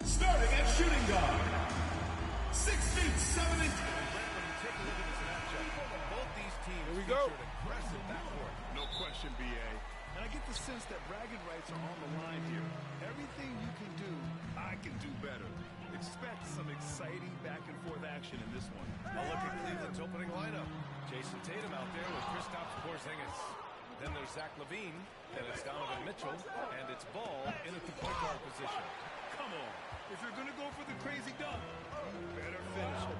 Starting at shooting guard, 6 feet 7 inches. When you take a look at this matchup, both these teams feature an impressive backcourt. No question, B.A. And I get the sense that bragging rights are on the line here. Everything you can do, I can do better. Expect some exciting back-and-forth action in this one. A look at Cleveland's opening lineup. Jason Tatum out there with Kristaps Porzingis. Then there's Zach LaVine, then it's Donovan Mitchell, and it's Ball in at the point guard position. Come on. If you're going to go for the crazy dunk, you better finish it.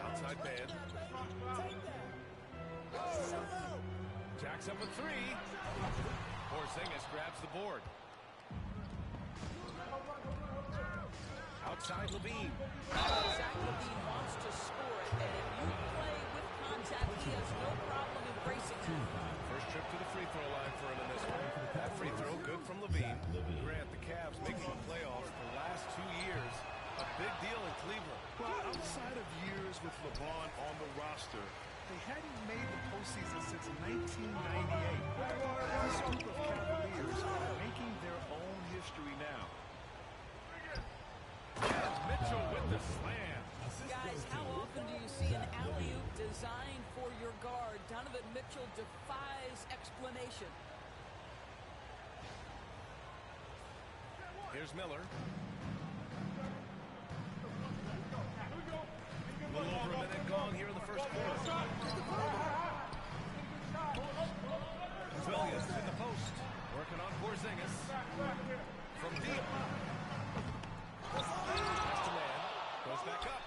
Outside man. Jacks up a three. Porzingis grabs the board. Outside LaVine. Zach LaVine wants to score it, and if you play with contact, he has no problem embracing that. First trip to the free throw line for him in this one. That free throw good from LaVine. Grant, the Cavs making the playoffs the last 2 years. A big deal in Cleveland. Well, outside of years with LeBron on the roster, they hadn't made the postseason since 1998. This group of Cavaliers are making their own history now. And Mitchell with the slam. Guys, how often do you see an alley-oop designed for your guard? Donovan Mitchell defies explanation. Here's Miller. A little over a minute gone here in the first quarter. Williams in the post. Working on Porzingis. From deep. Pass to man. Goes back up.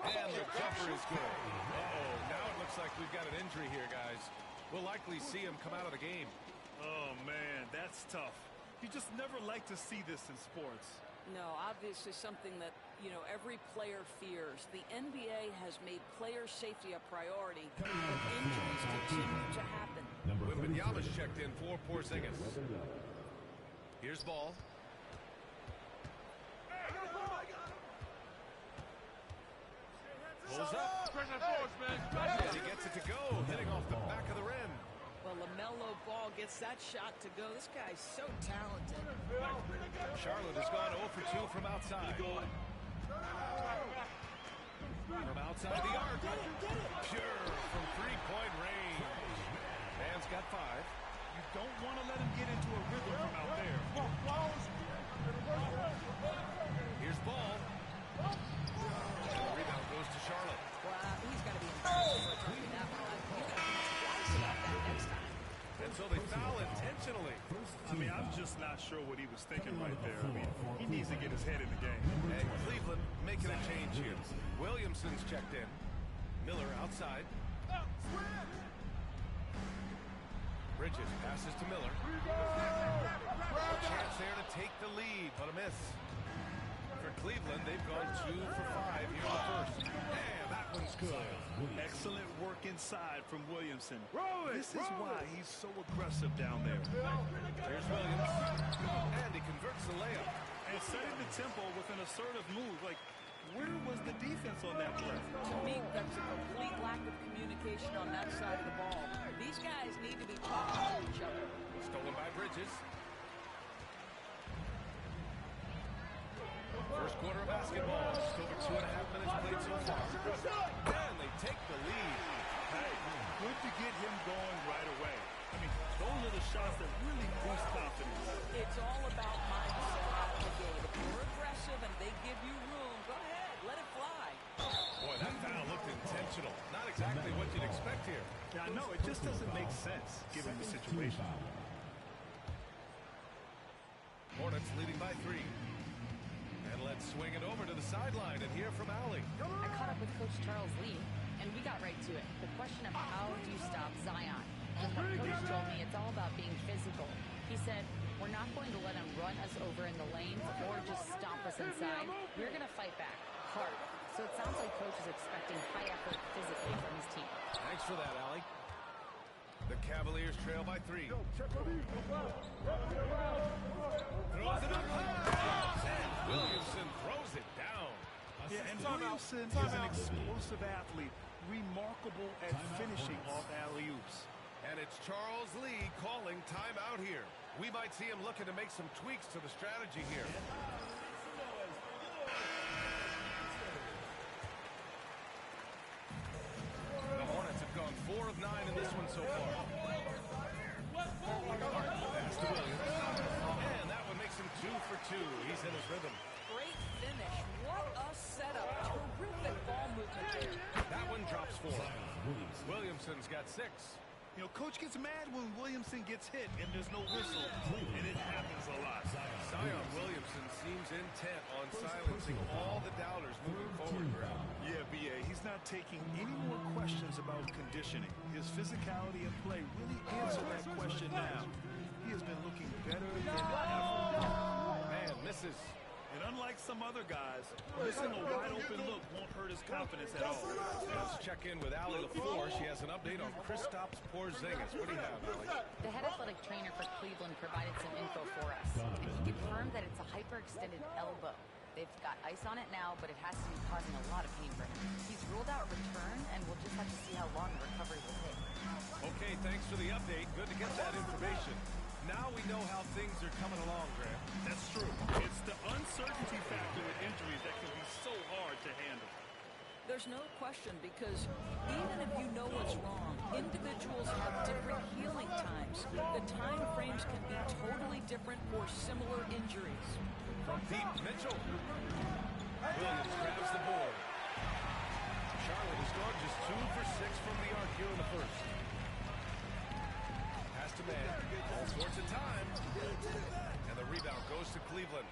And the jumper is good. Uh-oh. Now it looks like we've got an injury here, guys. We'll likely see him come out of the game. Oh, man, that's tough. You just never like to see this in sports. No, obviously something that, you know, every player fears. The NBA has made player safety a priority, but injuries continue to happen. Wembanyama's checked in for Porzingis. Here's Ball. Pulls up. And he gets it to go, hitting off the back of the rim. Well, LaMelo Ball gets that shot to go. This guy's so talented. Charlotte has gone 0 for 2 from outside. From outside the arc. Pure from three-point range. Man's got 5. You don't want to let him get into a rhythm from out there. Here's Ball. And the rebound goes to Charlotte. Wow, he's got to be embarrassed for turning that one. You got to think twice about that next time. And so they foul intentionally. I mean, I'm just not sure what he was thinking right there. I mean, he needs to get his head in the game. And Cleveland making a change here. Williamson's checked in. Miller outside. Bridges passes to Miller. A chance there to take the lead, but a miss. For Cleveland, they've gone 2 for 5 here in the first. And that one's good. Excellent work inside from Williamson. This is why he's so aggressive down there. Here's Williams. And he converts the layup. And setting the tempo with an assertive move. Like, where was the defense on that play? To me, that's a complete lack of communication on that side of the ball. These guys need to be talking to each other. Stolen by Bridges. First quarter of basketball. Just over 2.5 minutes played so far. And they take the lead. Hey, good to get him going right away. I mean, those are the shots that really boost confidence. It's all about mindset out of the game. If you're aggressive and they give you room, go ahead, let it fly. Boy, that foul looked intentional. Not exactly what you'd expect here. Yeah, I know. It just doesn't make sense given the situation. Hornets leading by 3. And let's swing it over to the sideline and hear from Allie. I caught up with Coach Charles Lee, and we got right to it. The question of how do you stop Zion? And what Coach told me, it's all about being physical. He said, we're not going to let him run us over in the lanes or just stomp us inside. We're going to fight back hard. So it sounds like Coach is expecting high effort physically from his team. Thanks for that, Allie. The Cavaliers trail by 3. Throws it up high. And Williamson throws it down. Yeah, and Williamson is an explosive athlete, remarkable at finishing off alley-oops. And it's Charles Lee calling timeout here. We might see him looking to make some tweaks to the strategy here. The Hornets have gone 4 of 9 in this one so far. Pass to Williams. And that one makes him 2 for 2. He's in his rhythm. Great finish. What a setup. Terrific ball movement there. That one drops 4. Williamson's got 6. You know, Coach gets mad when Williamson gets hit and there's no whistle, and it happens a lot. Zion Williamson seems intent on silencing all the doubters moving forward, Graham. Yeah, B.A., he's not taking any more questions about conditioning. His physicality and play really answer that question now. He has been looking better than ever. Man, misses. And unlike some other guys, missing a wide-open look won't hurt his confidence at all. Let's check in with Allie LaFleur. She has an update on Kristaps Porzingis. What do you have, Allie? The head athletic trainer for Cleveland provided some info for us, and he confirmed that it's a hyperextended elbow. They've got ice on it now, but it has to be causing a lot of pain for him. He's ruled out return, and we'll just have to see how long the recovery will take. Okay, thanks for the update. Good to get that information. Now we know how things are coming along, Graham. That's true. It's the uncertainty factor with injuries that can be so hard to handle. There's no question, because even if you know what's wrong, individuals have different healing times. The time frames can be totally different for similar injuries. From deep, Mitchell. Williams grabs the board. Charlotte has gone just 2 for 6 from the arc here in the first. Pass to man. All sorts of time. And the rebound goes to Cleveland.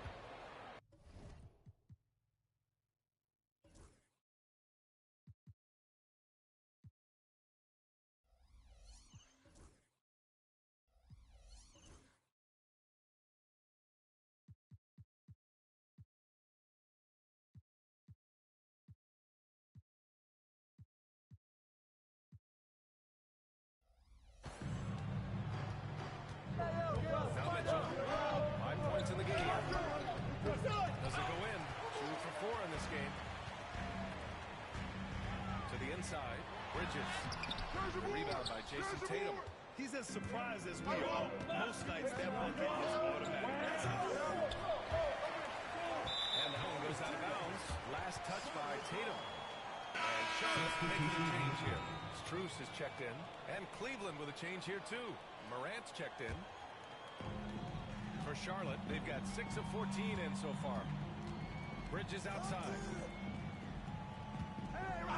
Now Mitchell, 5 points in the game. Doesn't go in. 2 for 4 in this game. To the inside, Bridges. Rebound by Jason Tatum. He's as surprised as we are. Most nights that bucket is automatic. And that one goes out of bounds. Last touch by Tatum. And Charlotte making a change here. Strus is checked in. And Cleveland with a change here too. Morant's checked in. For Charlotte, they've got 6 of 14 in so far. Bridges outside.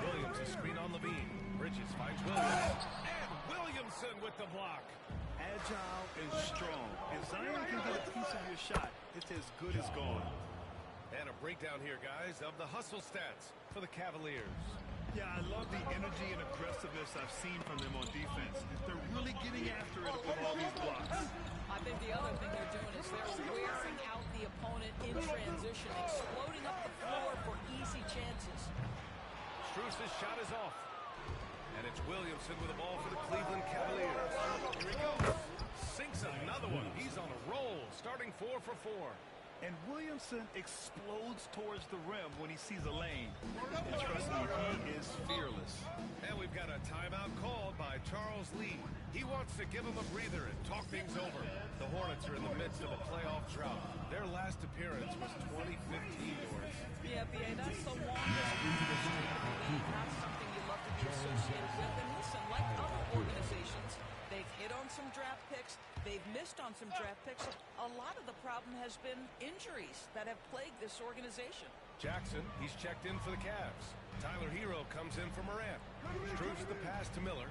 Williams is screen on Levine. Bridges finds Williams. And Williamson with the block. Agile and strong. If Zion can get a piece of your shot, it's as good as gone. And a breakdown here, guys, of the hustle stats for the Cavaliers. Yeah, I love the energy and aggressiveness I've seen from them on defense. They're really getting after it with all these blocks. I think the other thing they're doing is they're wearing out the opponent in transition, exploding up the floor for easy chances. Strus's shot is off. And it's Williamson with the ball for the Cleveland Cavaliers. Here he goes. Sinks another one. He's on a roll, starting 4 for 4. And Williamson explodes towards the rim when he sees a lane. And trust me, he is fearless. And we've got a timeout called by Charles Lee. He wants to give him a breather and talk things over. The Hornets are in the midst of a playoff drought. Their last appearance was 2015, Doris. Yeah, BA, that's the longest previous streak in the league. Not something you love to be associated with. And listen, like other organizations, they They've hit on some draft picks. They've missed on some draft picks. A lot of the problem has been injuries that have plagued this organization. Jackson, he's checked in for the Cavs. Tyler Hero comes in for Morant. Strooks the pass to Miller.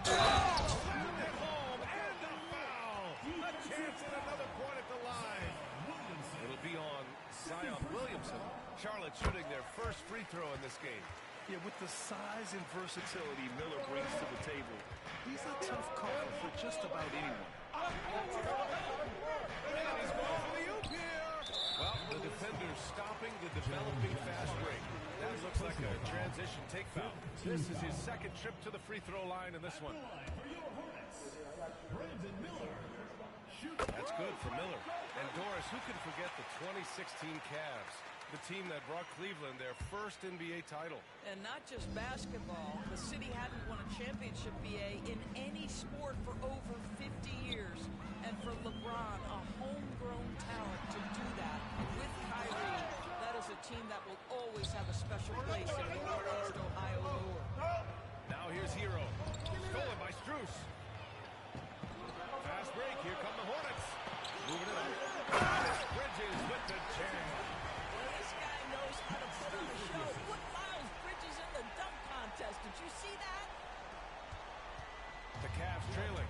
At home, and a foul! A chance at another point at the line. It'll be on Zion Williamson. Charlotte shooting their first free throw in this game. Yeah, with the size and versatility Miller brings to the table, he's a tough call for just about anyone. And he's going for the oop here. Well, the defender's stopping the developing fast break. That looks like a transition take foul. This is his second trip to the free throw line in this one. That's good for Miller. And Doris, who can forget the 2016 Cavs? The team that brought Cleveland their first NBA title. And not just basketball. The city hadn't won a championship, BA, in any sport for over 50 years. And for LeBron, a homegrown talent, to do that with Kyrie, that is a team that will always have a special place in the Northeast Ohio lore. Now here's Hero. Stolen by Strus. Fast break. Here come the Hornets. Moving it up. Bridges with the jam. How to put on a show. Put Miles Bridges in the dunk contest. Did you see that? The Cavs trailing.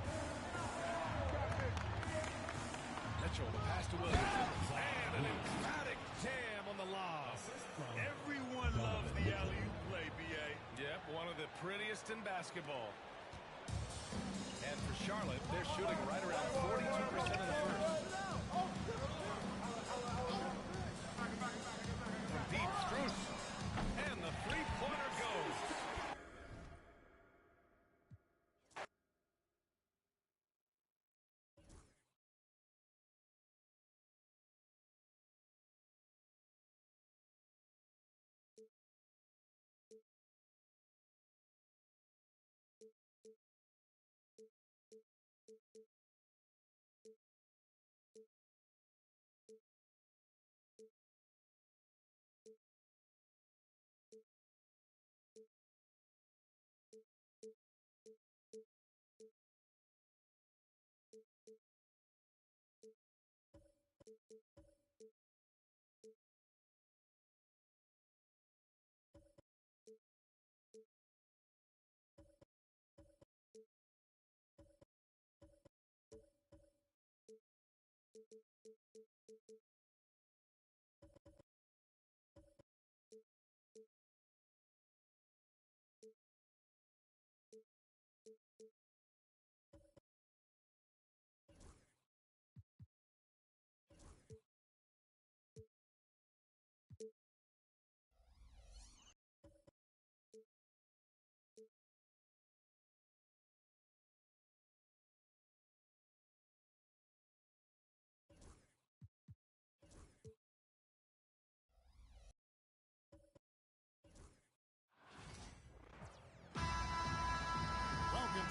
Mitchell, the pass to Williams. And an emphatic jam on the lob. Everyone loves the alley-oop play, B.A. Yep, one of the prettiest in basketball. And for Charlotte, they're shooting right around 42% of the first. Deep, Strus, and the three-pointer goes.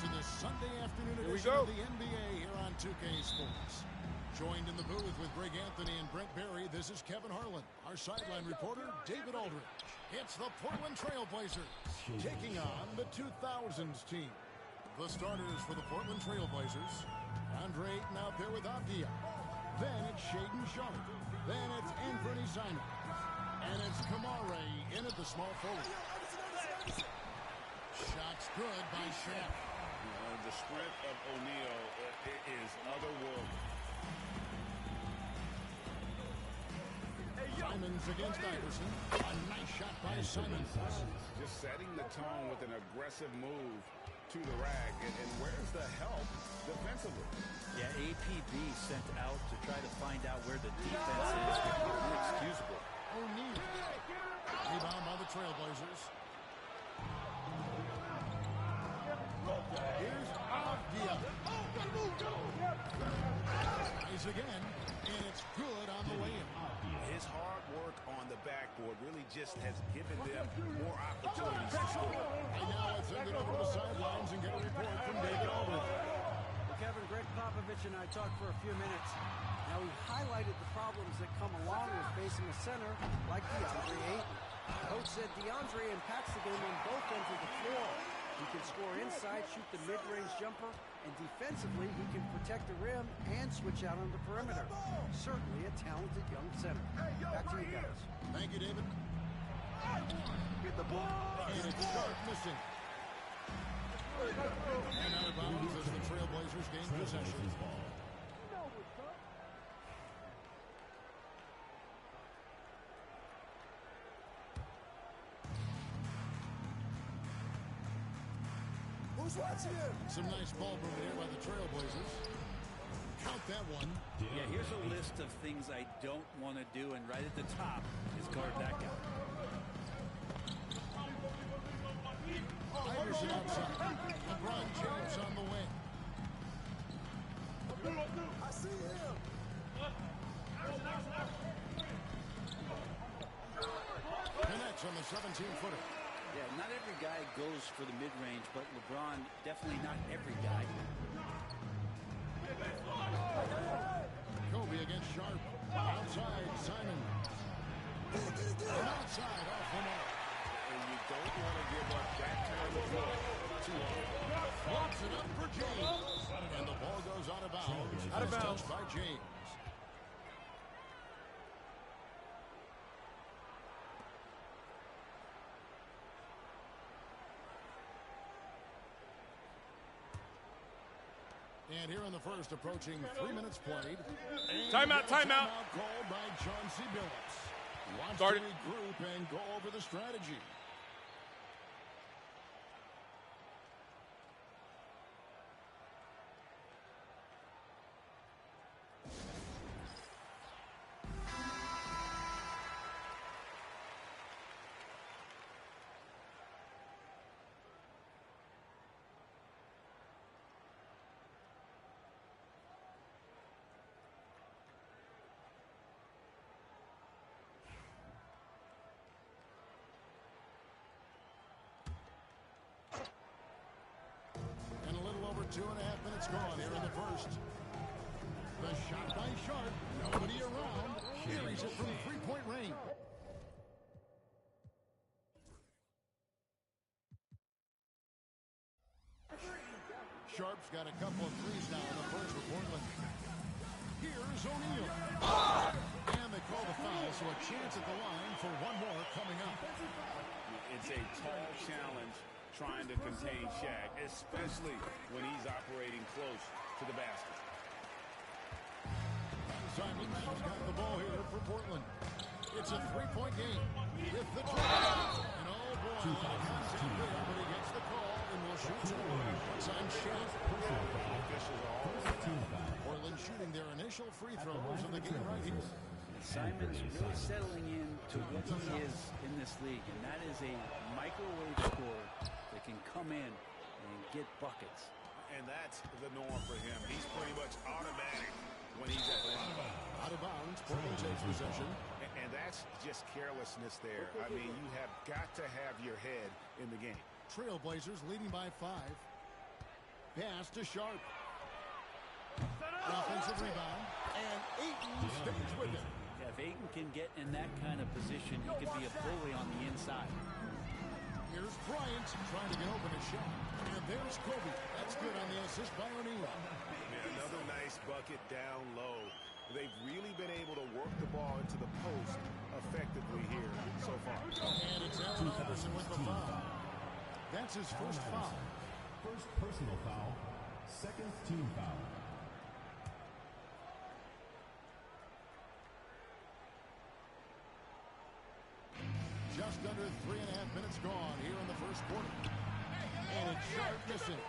To this Sunday afternoon edition of the NBA here on 2K Sports. Joined in the booth with Greg Anthony and Brent Barry, this is Kevin Harlan. Our sideline reporter, David Aldridge. It's the Portland Trailblazers taking on the 2000s team. The starters for the Portland Trailblazers, Andre Ayton out there with Avdia. Then it's Shaedon Sharpe. Then it's Anthony Simons. And it's Kamare in at the small forward. Shots good by Shaq. The strength of O'Neal is otherworldly. Simons against Iverson. A nice shot by Simons. Just setting the tone with an aggressive move to the rack. And where's the help defensively? Yeah, APB sent out to try to find out where the defense is. Inexcusable. O'Neal. Rebound by the Trailblazers. Here's Avdia. Tries again, and it's good on the way in. His hard work on the backboard really just has given them more opportunities to score. And now let's send it over to the sidelines and get a report from David Aldridge. Well, Kevin, Greg Popovich and I talked for a few minutes. Now, we highlighted the problems that come along with facing a center like DeAndre Ayton. Coach said DeAndre impacts the game on both ends of the floor. He can score inside, shoot the mid-range jumper, and defensively, he can protect the rim and switch out on the perimeter. Certainly a talented young center. Back to you guys. Thank you, David. Get the ball. And it's Sharp missing. And out of bounds as the Trailblazers gain possession. Who's watching him? Some nice ball movement here by the Trailblazers. Count that one. Yeah, here's a list of things I don't want to do, and right at the top is guard that guy. Iverson outside. LeBron James on the wing. I see him. Connects on the 17-footer. Yeah, not every guy goes for the mid-range, but LeBron, definitely not every guy. Kobe against Sharp. Outside, Simon. And outside, off the mark. And you don't want to give up that kind of look too often. Floats it up for James. And the ball goes out of bounds. Out of bounds. Touched by James. And here in the first, approaching 3 minutes played. Timeout, timeout. Called by Chauncey Billups. Wants Start to it. regroup and go over the strategy. And a little over 2.5 minutes gone here in the first. The shot by Sharp. Nobody around. Carries it from 3-point range. Sharp's got a couple of threes now in the first for Portland. Here's O'Neal. And they call the foul, so a chance at the line for one more coming up. It's a tall challenge trying to contain Shaq, especially when he's operating close to the basket. Simons has got the ball here for Portland. It's a 3-point game with the try. And oh boy, but he gets the call and will shoot two. It's on Shaq. Portland shooting their initial free throws in the game right here. Simon's really settling in to what he is in this league, and that is a microwave scorer that can come in and get buckets. And that's the norm for him. He's pretty much automatic when he's at the line. Out of bounds, Portland takes possession. And that's just carelessness there. I mean, you have got to have your head in the game. Trailblazers leading by 5. Pass to Sharp. Offensive rebound. And Ayton stays with it. Yeah, if Ayton can get in that kind of position, he could be a bully on the inside. Here's Bryant trying to get open a shot. And there's Kobe. That's good on the assist by O'Neal. Man, another nice bucket down low. They've really been able to work the ball into the post effectively here so far. And it's Allen Iverson with the foul. That's his first foul. First personal foul, second team foul. Just under 3.5 minutes gone here in the first quarter. And it's Sharp missing.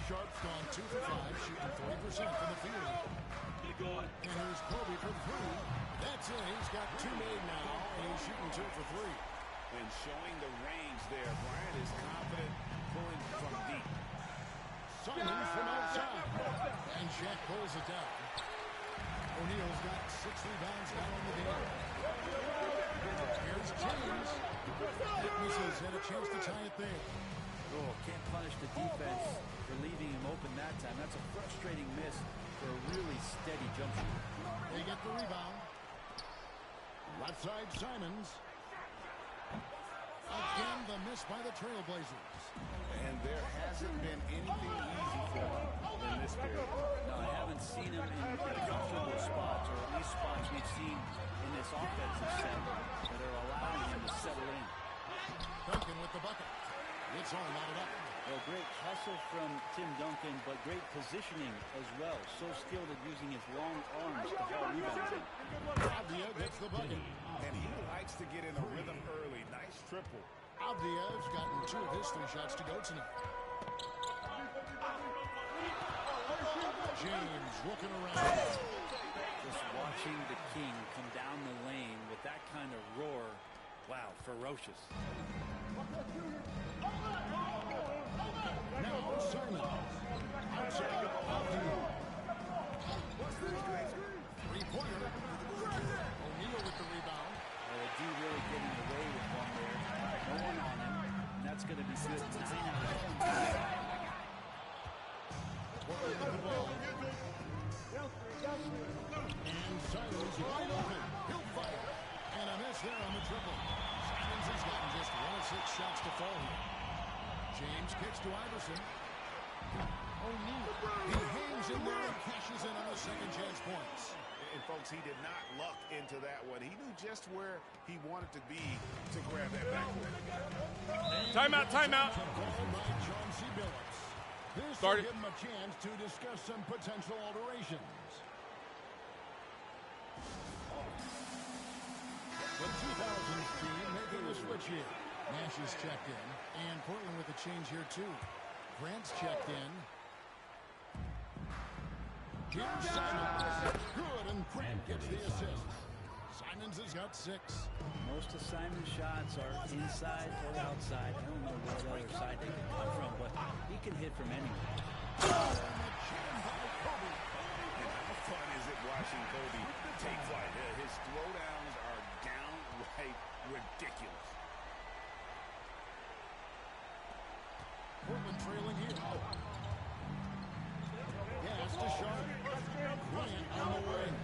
Sharp's gone 2 for 5, shooting 40% from the field. And here's Kobe for 3. That's it. He's got 2 made now, and he's shooting 2 for 3. And showing the range there. Bryant is confident pulling from deep. Simons from outside. And Shaq pulls it down. O'Neal's got 6 rebounds now in the game. Here's James. It misses, and a chance to tie it there. Oh, can't punish the defense for leaving him open that time. That's a frustrating miss for a really steady jump shot. They get the rebound. Left side, Simons. Again, the miss by the Trailblazers. there hasn't been anything easy for him in this period. No, I haven't seen him in comfortable spots, or at least spots we've seen in this offensive set that are allowing him to settle in. Duncan with the bucket. It's all knotted up. Well, great hustle from Tim Duncan, but great positioning as well. So skilled at using his long arms to haul rebounds in. Avdia gets the bucket. And he likes to get in a rhythm early. Nice triple. Avdia's gotten 2 of his 3 shots to go tonight. James looking around. Just watching the King come down the lane with that kind of roar. Wow, ferocious. Now Simon. Outside Avdia. 3-pointer. O'Neal with the rebound. Well, D really getting away with one there. No one on him. And that's going to be good. 9 out of 10. Portland with the ball. And Simon's wide open. He'll fire. And a miss there on the triple. Simons has gotten just 1 of 6 shots to fall here. James kicks to Iverson. O'Neal. He hangs in there and cashes in on the second chance points. And folks, he did not luck into that one. He knew just where he wanted to be to grab that backboard. Timeout, timeout. This Start will it. give him a chance to discuss some potential alterations. The 2000s team making a switch here. Nash is checked in, and Portland with a change here too. Grant's checked in. Here's Simons. Good, and Grant gets the assist. Simons has got 6. Most of Simon's shots are inside or outside. I don't know what other side they can come from, but he can hit from anywhere. And how fun is it watching Kobe take flight? His throwdowns are downright ridiculous. Portland trailing here. Pass to Sharp. Bryant on the wing.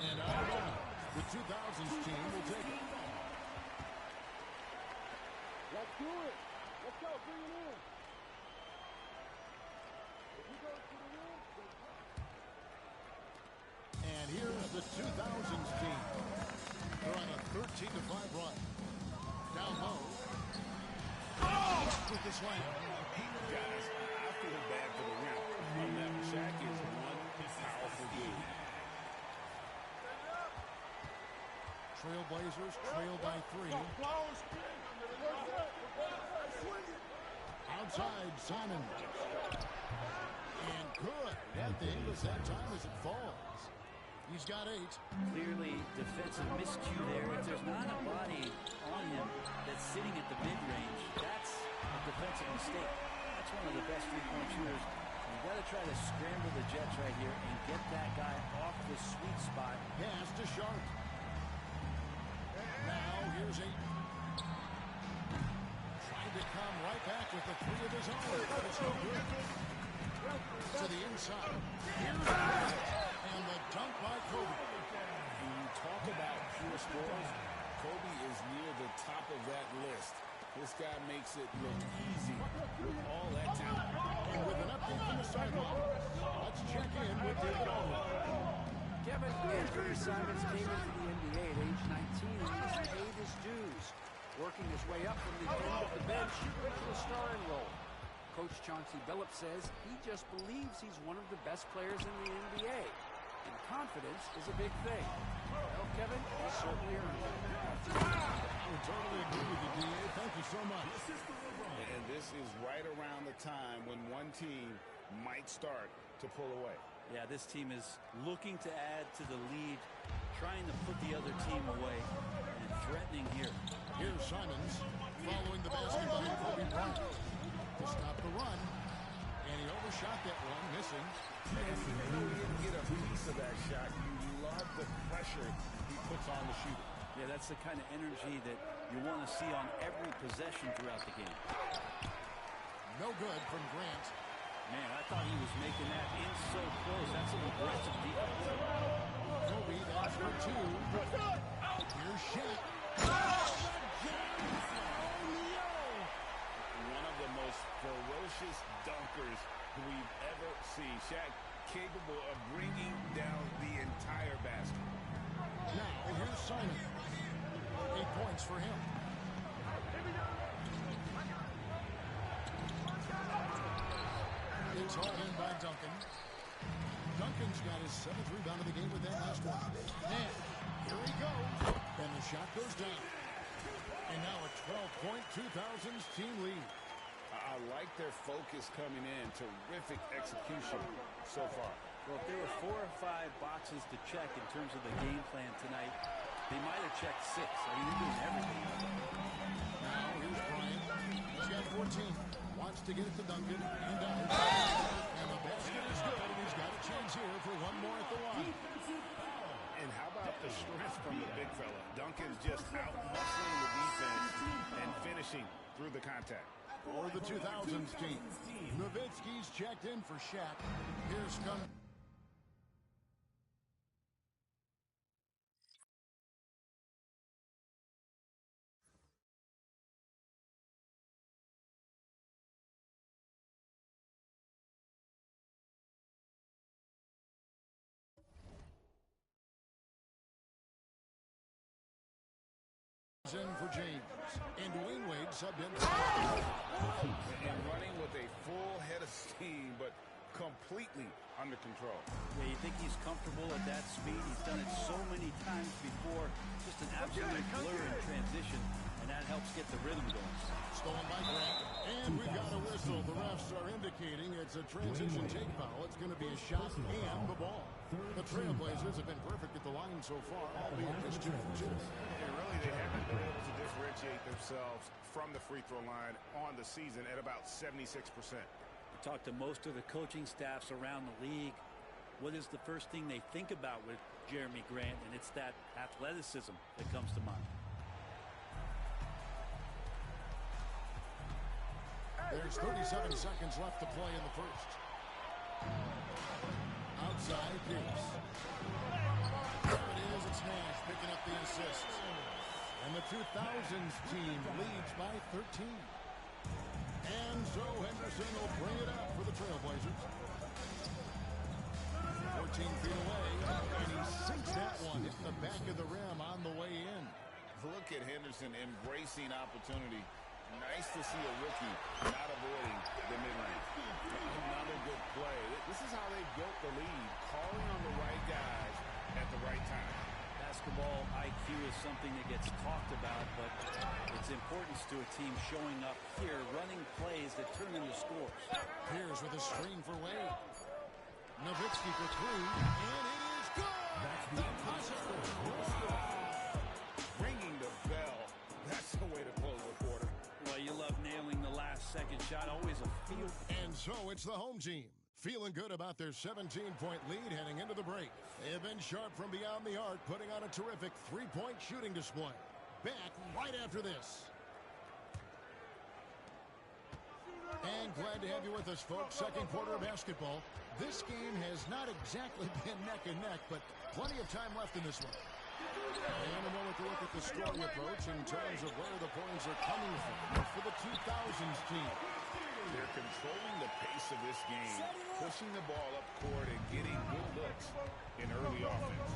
And out of bounds. The 2000s team will take it. Let's do it. Let's go. Bring it in. And here's the 2000s team. They're on a 13-5 run. Down low. With the slam. Guys, I feel bad for the rim. On that, Shaq is one powerful dude. Trailblazers trail by 3. Outside, Simon. And good. At the end of that time as it falls. He's got 8. Clearly defensive miscue there. If there's not a body on him that's sitting at the mid-range, that's a defensive mistake. That's one of the best three-point shooters. You've got to try to scramble the Jets right here and get that guy off the sweet spot. Pass to Sharp. Now here's 8. Trying to come right back with the 3 of his own, but it's no good. To the inside. Here's and the dunk by Kobe. When you talk about pure scores, Kobe is near the top of that list. This guy makes it look easy with all that talent. And with an update from the sideline, let's check in with David Aldridge. Kevin, Anthony Simons came into the NBA at age 19 and he's paid his dues, working his way up from the end of the bench to a starring role. Coach Chauncey Billups says he just believes he's one of the best players in the NBA, and confidence is a big thing. Well, Kevin, he certainly earned it. I would totally agree with you, D.A. Thank you so much. And this is right around the time when one team might start to pull away. Yeah, this team is looking to add to the lead, trying to put the other team away, and threatening here. Here's Simons following the basket by Kobe Bryant to stop the run, and he overshot that one, missing. And even though he didn't get a piece of that shot, you love the pressure he puts on the shooter. Yeah, that's the kind of energy that you want to see on every possession throughout the game. No good from Grant. Man, I thought he was making that in so close. That's some aggressive defense. Kobe, that's for two. Here's Shaq. One of the most ferocious dunkers we've ever seen. Shaq capable of bringing down the entire basket. Now, here's Simon. 8 points for him. It's hauled in by Duncan. Duncan's got his 7th rebound of the game with that last one. And here he goes. And the shot goes down. And now a 12-point 2000s team lead. I like their focus coming in. Terrific execution so far. Well, if there were 4 or 5 boxes to check in terms of the game plan tonight, they might have checked 6. I mean, they're doing everything. Now, here's Bryant. He's got 14. Wants to get it to Duncan. And down. And the basket is good. And he's got a chance here for one more at the line. And how about the strength from the big fella? Duncan's just out-muscling the defense and finishing through the contact. For the 2000s team, Nowitzki's checked in for Shaq. Here's come. In for James. And Dwayne Wade subbed in. And running with a full head of steam, but completely under control. Yeah, you think he's comfortable at that speed? He's done it so many times before. Just an absolute blur in transition, and that helps get the rhythm going. Stolen by Grant. And we've got a whistle. The refs are indicating it's a transition take foul. It's going to be a shot and the ball. The Trailblazers have been perfect at the line so far, albeit just 2 for 2. And really, they haven't been able to differentiate themselves from the free throw line on the season at about 76%. I talked to most of the coaching staffs around the league. What is the first thing they think about with Jeremy Grant? And it's that athleticism that comes to mind. There's 37 seconds left to play in the first. Outside Pierce. There it is. It's Nash picking up the assist. And the 2000s team leads by 13. And so Henderson will bring it up for the Trailblazers. 14 feet away. And he sinks that one, hitting the back of the rim on the way in. Look at Henderson embracing opportunity. Nice to see a rookie not avoiding the mid-range. Another good play. This is how they built the lead, calling on the right guys at the right time. Basketball IQ is something that gets talked about, but its importance to a team showing up here, running plays that turn into scores. Pierce with a screen for Wade. Nowitzki for 3, and it is good! That's the impossible. Ringing the bell. That's the way to close the quarter. Well, you love nailing the last second shot. Always a feel. And so it's the home team. Feeling good about their 17-point lead heading into the break. They have been sharp from beyond the arc, putting on a terrific 3-point shooting display. Back right after this. And glad to have you with us, folks. Second quarter of basketball. This game has not exactly been neck and neck, but plenty of time left in this one. And a moment to look at the scoring approach in terms of where the points are coming from for the 2000s team. They're controlling the pace of this game, pushing the ball up court and getting good looks in early offense.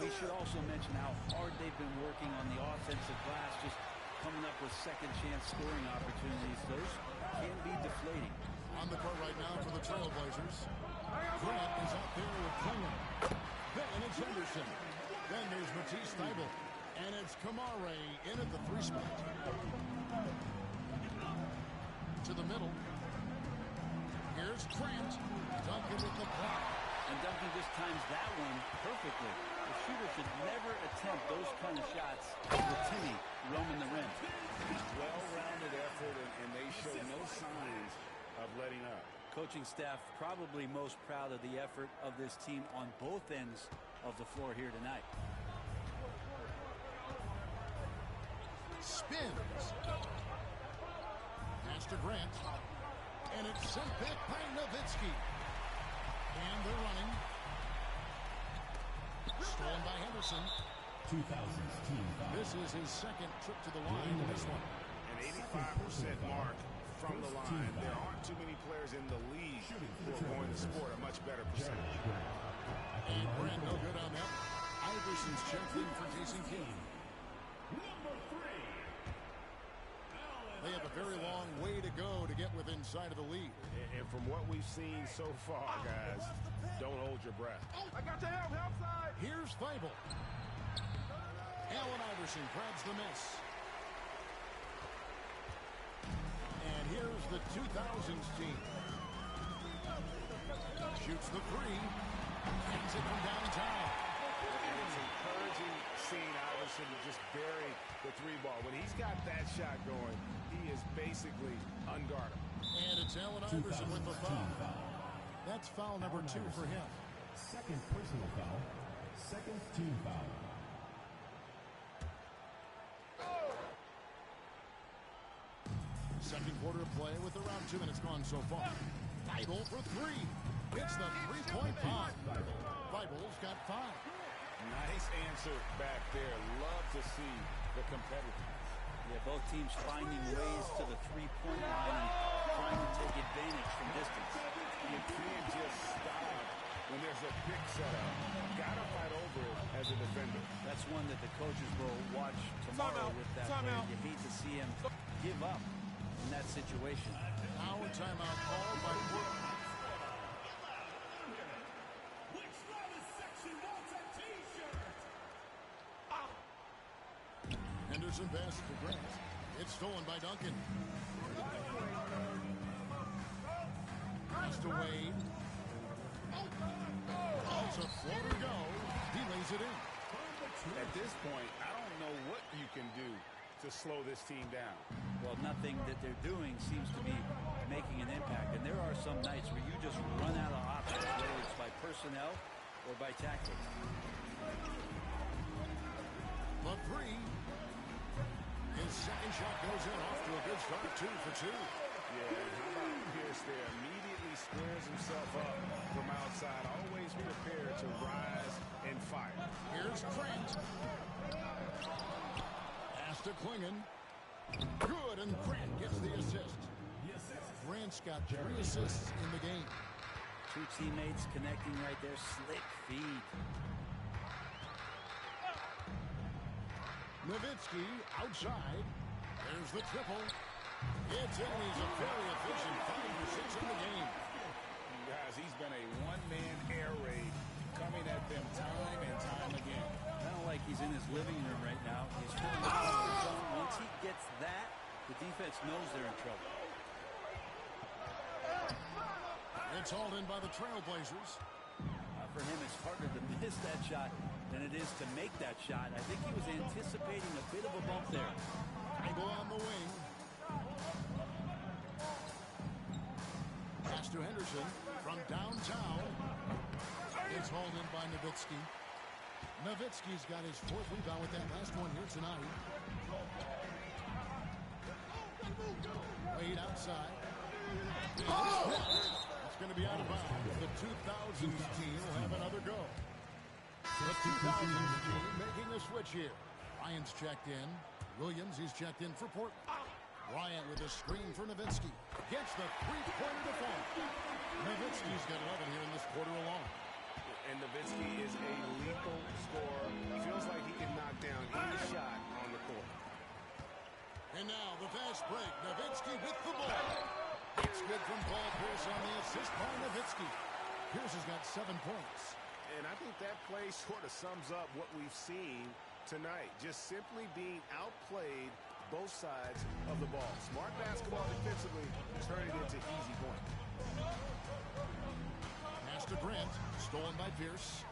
We should also mention how hard they've been working on the offensive glass, just coming up with second-chance scoring opportunities. Those can be deflating. On the court right now for the Trailblazers. Grant is out there with Klingham. Then it's Henderson. Then there's Matisse Thybulle. And it's Kamare in at the 3 spot. To the middle. Here's Grant. Duncan with the block. And Duncan just times that one perfectly. The shooter should never attempt those kind of shots with Timmy roaming the rim. Well-rounded effort, and they show no signs of letting up. Coaching staff probably most proud of the effort of this team on both ends of the floor here tonight. Spins. Pass to Grant. And it's sent back by Nowitzki. And they're running. Stolen by Henderson. 2000's team foul. This is his second trip to the line in this one. An 85% mark from the line. There aren't too many players in the league who are going to score a much better percentage. And Brent, no good on that. Iverson's checked in for Jason King. Number 3. They have a very long way to go to get within sight of the lead. And from what we've seen so far, guys, don't hold your breath. I got your help side. Here's Thibault. Allen Iverson grabs the miss. And here's the 2000s team. Shoots the three. Hands it from downtown. And it's encouraging seeing Iverson just bury the three ball. When he's got that shot going, he is basically unguardable. And it's Allen Iverson with the foul. That's foul number 2 for him. Second personal foul. Second team foul. Second quarter of play with around 2 minutes gone so far. Thibault for 3. It's the three-point bomb. Thibault's got 5. Nice answer back there. Love to see the competitiveness. Yeah, both teams finding ways to the three-point line and trying to take advantage from distance. You can't just stop when there's a pick set up. Gotta fight over it as a defender. That's one that the coaches will watch tomorrow with that play. You hate to see him give up in that situation. Now a timeout called by Portland. Which Travis section wants a t-shirt? Henderson passes to Grant. It's stolen by Duncan. Pass to Wade. It's a floater go. He lays it in. At this point, I don't know what you can do to slow this team down. Well, nothing that they're doing seems to be making an impact. And there are some nights where you just run out of options, whether it's by personnel or by tactics. The three. His second shot goes in, off to a good start. 2 for 2. Yeah, and how about Pierce there? Immediately squares himself up from outside. Always prepared to rise and fire. Here's Grant. Pass to Klingon. Good, and Grant gets the assist. Grant's got 3 assists in the game. 2 teammates connecting right there. Slick feed. Nowitzki outside. There's the triple. It's in. He's a very efficient 5 for 6 in the game. Guys, he's been a one-man air raid coming at them time and time again. Kind of like he's in his living room right now. He's pulling the ball on his own. Once he gets that, the defense knows they're in trouble. It's hauled in by the Trailblazers. For him, it's harder to miss that shot than it is to make that shot. I think he was anticipating a bit of a bump there. Thibault on the wing. Pass to Henderson from downtown. It's hauled in by Nowitzki. Nowitzki's got his 4th rebound with that last one here tonight. Wade outside. It's going to be out of bounds. The 2000s team will have another go. The 2000s team making a switch here. Ryan's checked in. Williams, he's checked in for Portland. Bryant with a screen for Nowitzki. Gets the three-pointer to fall. Nowitzki's got 11 here in this quarter alone. And Nowitzki is a lethal scorer. Feels like he can knock down any shot on the court. And now the fast break. Nowitzki with the ball. It's good from Paul Pierce on the assist by Nowitzki. Pierce has got 7 points. And I think that play sort of sums up what we've seen tonight. Just simply being outplayed both sides of the ball. Smart basketball defensively, turn it into easy points. Pass to Grant, stolen by Pierce.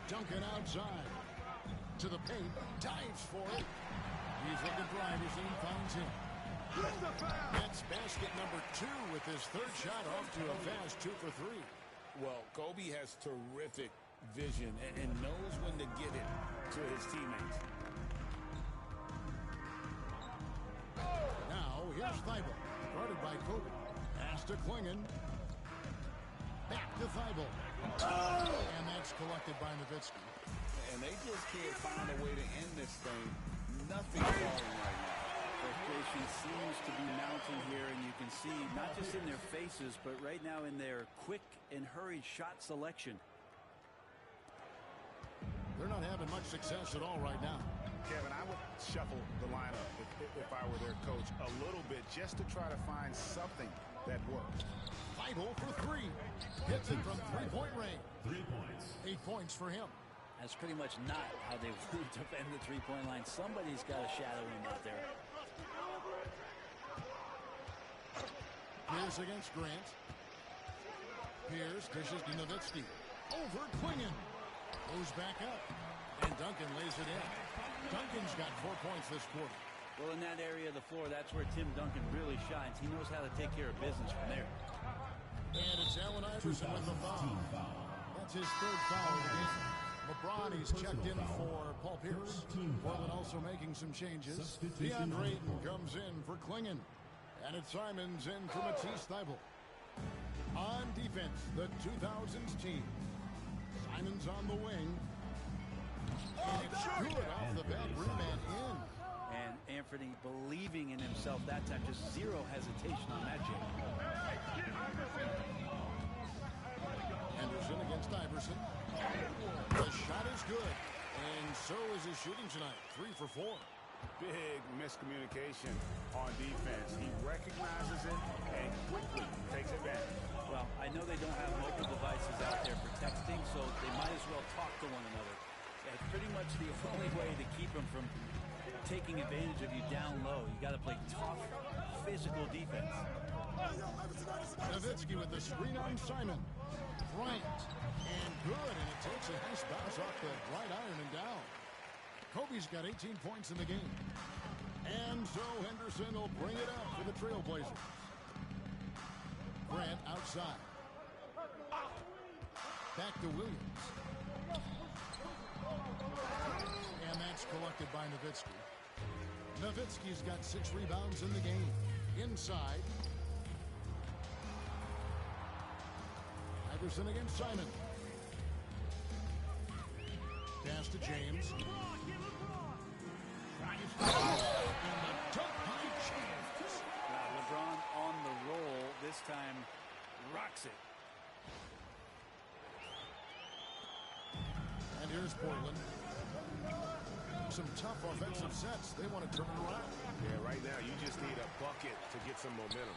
Duncan outside. To the paint, dives for it. He's looking for Iverson, finds him. That's basket number 2 with his 3rd shot off to a fast 2 for 3. Well, Kobe has terrific vision and knows when to get it to his teammates. Thibault. Guarded by Kobe. Pass to Klingon. Back to Thibault. And that's collected by Nowitzki. And they just can't find a way to end this thing. Nothing falling right now. Frustration seems to be mounting here, and you can see not just in their faces, but right now in their quick and hurried shot selection. They're not having much success at all right now. Kevin, I would shuffle the lineup if I were their coach a little bit just to try to find something that works. Thibault for three. Hits it from three-point range. 3 points. 8 points for him. That's pretty much not how they would defend the three-point line. Somebody's got to shadow him out there. Pierce against Grant. Pierce dishes to Nowitzki. Over Klingon. Goes back up. And Duncan lays it in. Duncan's got 4 points this quarter. Well, in that area of the floor, that's where Tim Duncan really shines. He knows how to take care of business from there. And it's Allen Iverson with the foul. That's his third foul of the game. LeBron, he's checked in for Paul Pierce. Portland also making some changes. DeAndre Ayton comes in for Klingon. And it's Simons in for Matisse Thibault. On defense, the 2000s team. Simons on the wing. And it's good off the back rim and in. And Anthony believing in himself that time. Just zero hesitation on that, Jay. Henderson against Iverson. The shot is good. And so is his shooting tonight. 3 for 4. Big miscommunication on defense. He recognizes it and quickly takes it back. Well, I know they don't have mobile devices out there for texting, so they might as well talk to one another. It's pretty much the only way to keep them from taking advantage of you down low. You got to play tough, physical defense. Nowitzki with the screen on Simon. Bryant. And good, and it takes a nice bounce off the right iron and down. Kobe's got 18 points in the game. And so Henderson will bring it up for the Trailblazers. Grant outside. Back to Williams. And that's collected by Nowitzki. Nowitzki's got 6 rebounds in the game. Inside. Iverson against Simon. Pass to James. LeBron on the roll. This time rocks it. And here's Portland. Some tough offensive sets. They want to turn it around. Yeah, right now you just need a bucket to get some momentum.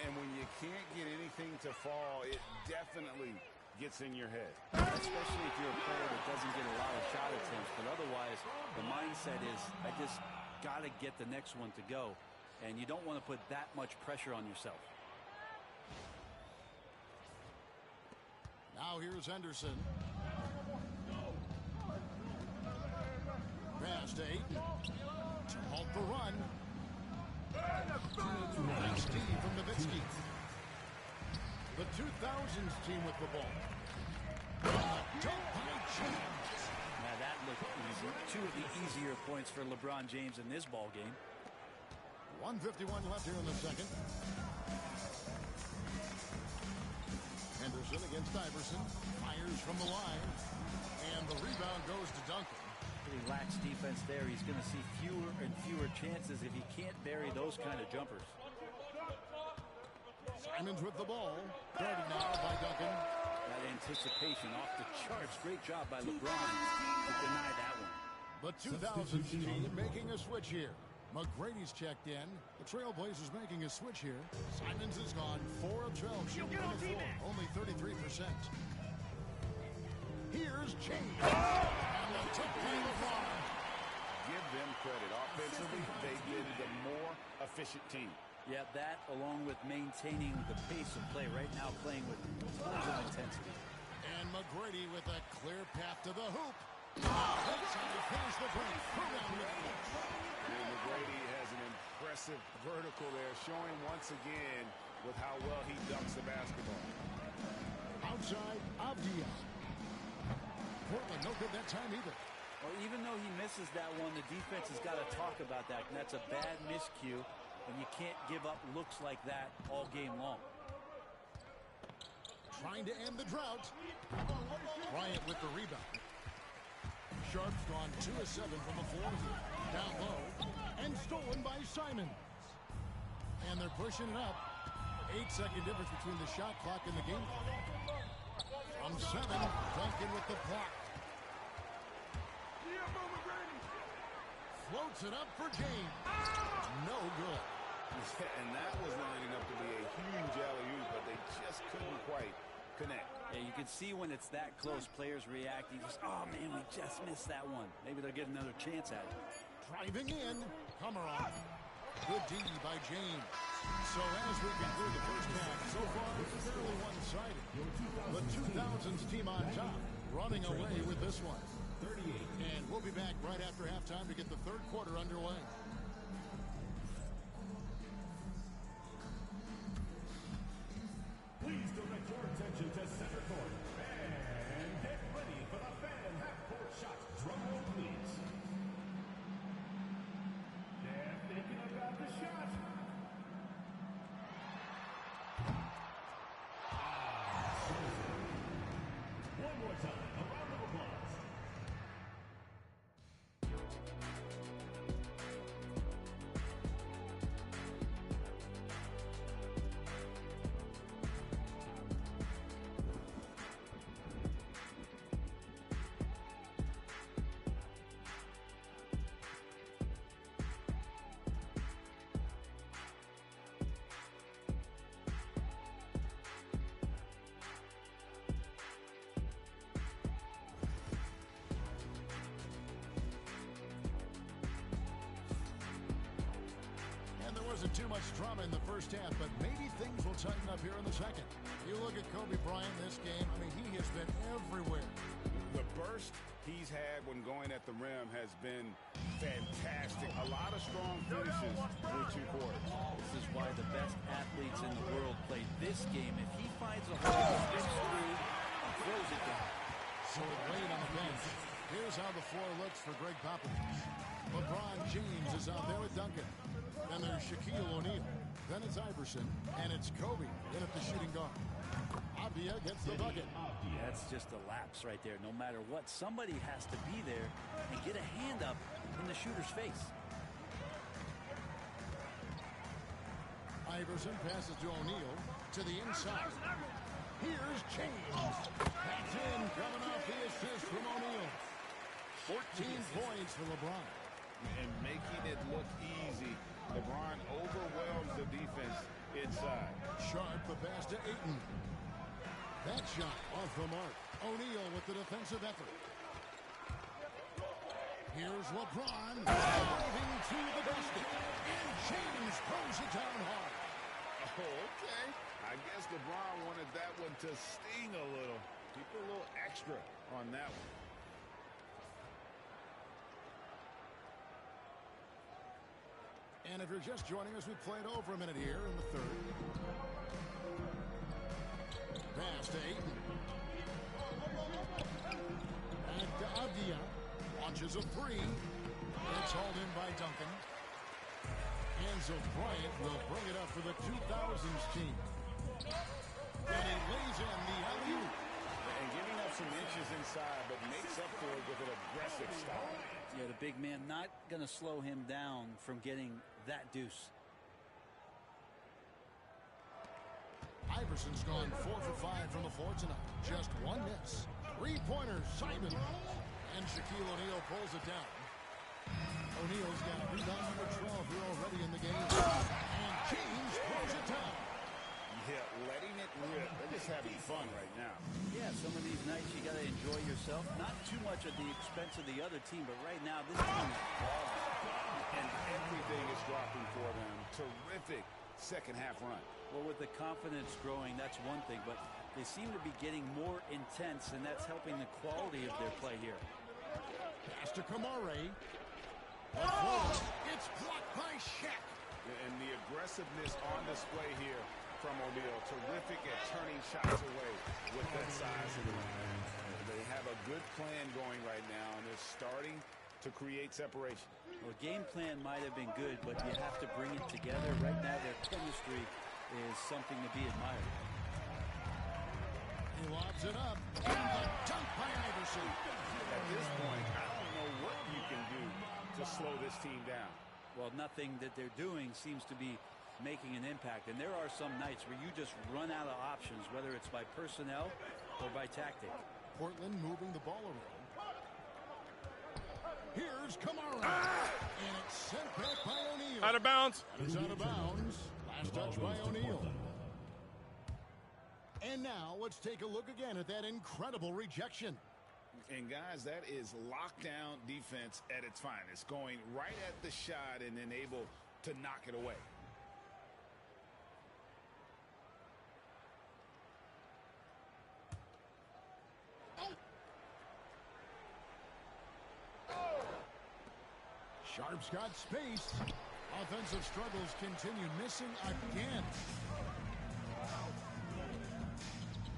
And when you can't get anything to fall, it definitely gets in your head. Especially if you're a player that doesn't get a lot of shot attempts. But otherwise, the mindset is, I just got to get the next one to go. And you don't want to put that much pressure on yourself. Now here's Henderson. Pass to Ayton. To halt the run. Nice D from Nowitzki. The 2000s team with the ball. Dunk by James. Now that looked easy. 2 of the easier points for LeBron James in this ball game. 1:51 left here in the second. Henderson against Iverson. Fires from the line. And the rebound goes to Duncan. He lacks defense there. He's going to see fewer and fewer chances if he can't bury those kind of jumpers. Simons with the ball. Guarded now by Duncan. That anticipation off the charts. Great job by LeBron to deny that one. The 2000s team making a switch here. McGrady's checked in. The Trailblazers making a switch here. Simons is gone. 4 of 12 shooting from the floor. Only 33%. Here's James. And the tip by LeBron. Give them credit. Offensively, they've been the more efficient team. Yeah, that along with maintaining the pace of play. Right now playing with tons of intensity. And McGrady with a clear path to the hoop. That's how he finished the break. Around the edge. And McGrady has an impressive vertical there, showing once again with how well he dunks the basketball. Outside, Avdia. Portland no good that time either. Well, even though he misses that one, the defense has got to talk about that. And that's a bad miscue. and you can't give up looks like that all game long. Trying to end the drought. Bryant with the rebound. Sharp's gone 2 of 7 from the floor here. Down low. And stolen by Simons. And they're pushing it up. 8-second difference between the shot clock and the game clock. From 7, Duncan with the block. Floats it up for James. No good. And that was lining up to be a huge alley-oop, but they just couldn't quite connect. Yeah, you can see when it's that close, players reacting. Just, oh, man, we just missed that one. Maybe they'll get another chance at it. Driving in. Komarov. Good D by James. So as we conclude the first half, so far it's fairly one-sided. The 2000s team on top, running away with this one. And we'll be back right after halftime to get the third quarter underway. Please direct your attention to center court and get ready for the fan half-court shot. Drum roll, please. They're thinking about the shot. One more time, a round of applause. Wasn't too much drama in the first half, but maybe things will tighten up here in the second. You look at Kobe Bryant this game, I mean, he has been everywhere. The burst he's had when going at the rim has been fantastic. A lot of strong finishes through 2 quarters. This is why the best athletes in the world play this game. If he finds a hole, spins through, and throws it down. So late on the bench. Here's how the floor looks for Greg Popovich. LeBron James is out there with Duncan. Then there's Shaquille O'Neal. Then it's Iverson. And it's Kobe in at the shooting guard. Avdia gets the bucket. That's just a lapse right there. No matter what, somebody has to be there and get a hand up in the shooter's face. Iverson passes to O'Neal to the inside. Here's James. That's in, coming off the assist from O'Neal. 14 points for LeBron. And making it look easy. LeBron overwhelms the defense inside. Sharp the pass to Ayton. That shot off the mark. O'Neal with the defensive effort. Here's LeBron driving to the basket. And James throws it down hard. Oh, okay. I guess LeBron wanted that one to sting a little. Keep a little extra on that one. And if you're just joining us, we played over a minute here in the third. Pass to Ayton. Back to Avdia. Launches a three. It's hauled in by Duncan. Enzo Bryant will bring it up for the 2000s team. And he lays in the alley-oop. And giving up some inches inside, but makes up for it with an aggressive style. Yeah, the big man not going to slow him down from getting that deuce. Iverson's gone 4 for 5 from the floor tonight. Just one miss. 3-pointers, Simon. And Shaquille O'Neal pulls it down. O'Neal's got rebound number 12 here already in the game. And James pulls it down. Yeah, letting it rip. They're just having fun right now. Yeah, some of these nights you got to enjoy yourself. Not too much at the expense of the other team, but right now this team is balling. And everything is dropping for them. Terrific second half run. Well, with the confidence growing, that's one thing, but they seem to be getting more intense, and that's helping the quality of their play here. Pass to Kamare. It's blocked by Shaq. And the aggressiveness on display here from O'Neal. Terrific at turning shots away with that size of the line. They have a good plan going right now, and they're starting to create separation. Well, the game plan might have been good, but you have to bring it together. Right now, their chemistry is something to be admired. He lobs it up. And the dunk by Iverson. At this point, I don't know what you can do to slow this team down. Well, nothing that they're doing seems to be making an impact. And there are some nights where you just run out of options, whether it's by personnel or by tactic. Portland moving the ball around. Here's Kamara. And it's sent back by O'Neal. Out of bounds. He's out of bounds. Last touch by O'Neal. And now let's take a look again at that incredible rejection. And guys, that is lockdown defense at its finest. Going right at the shot and then able to knock it away. Sharp's got space. Offensive struggles continue, missing again.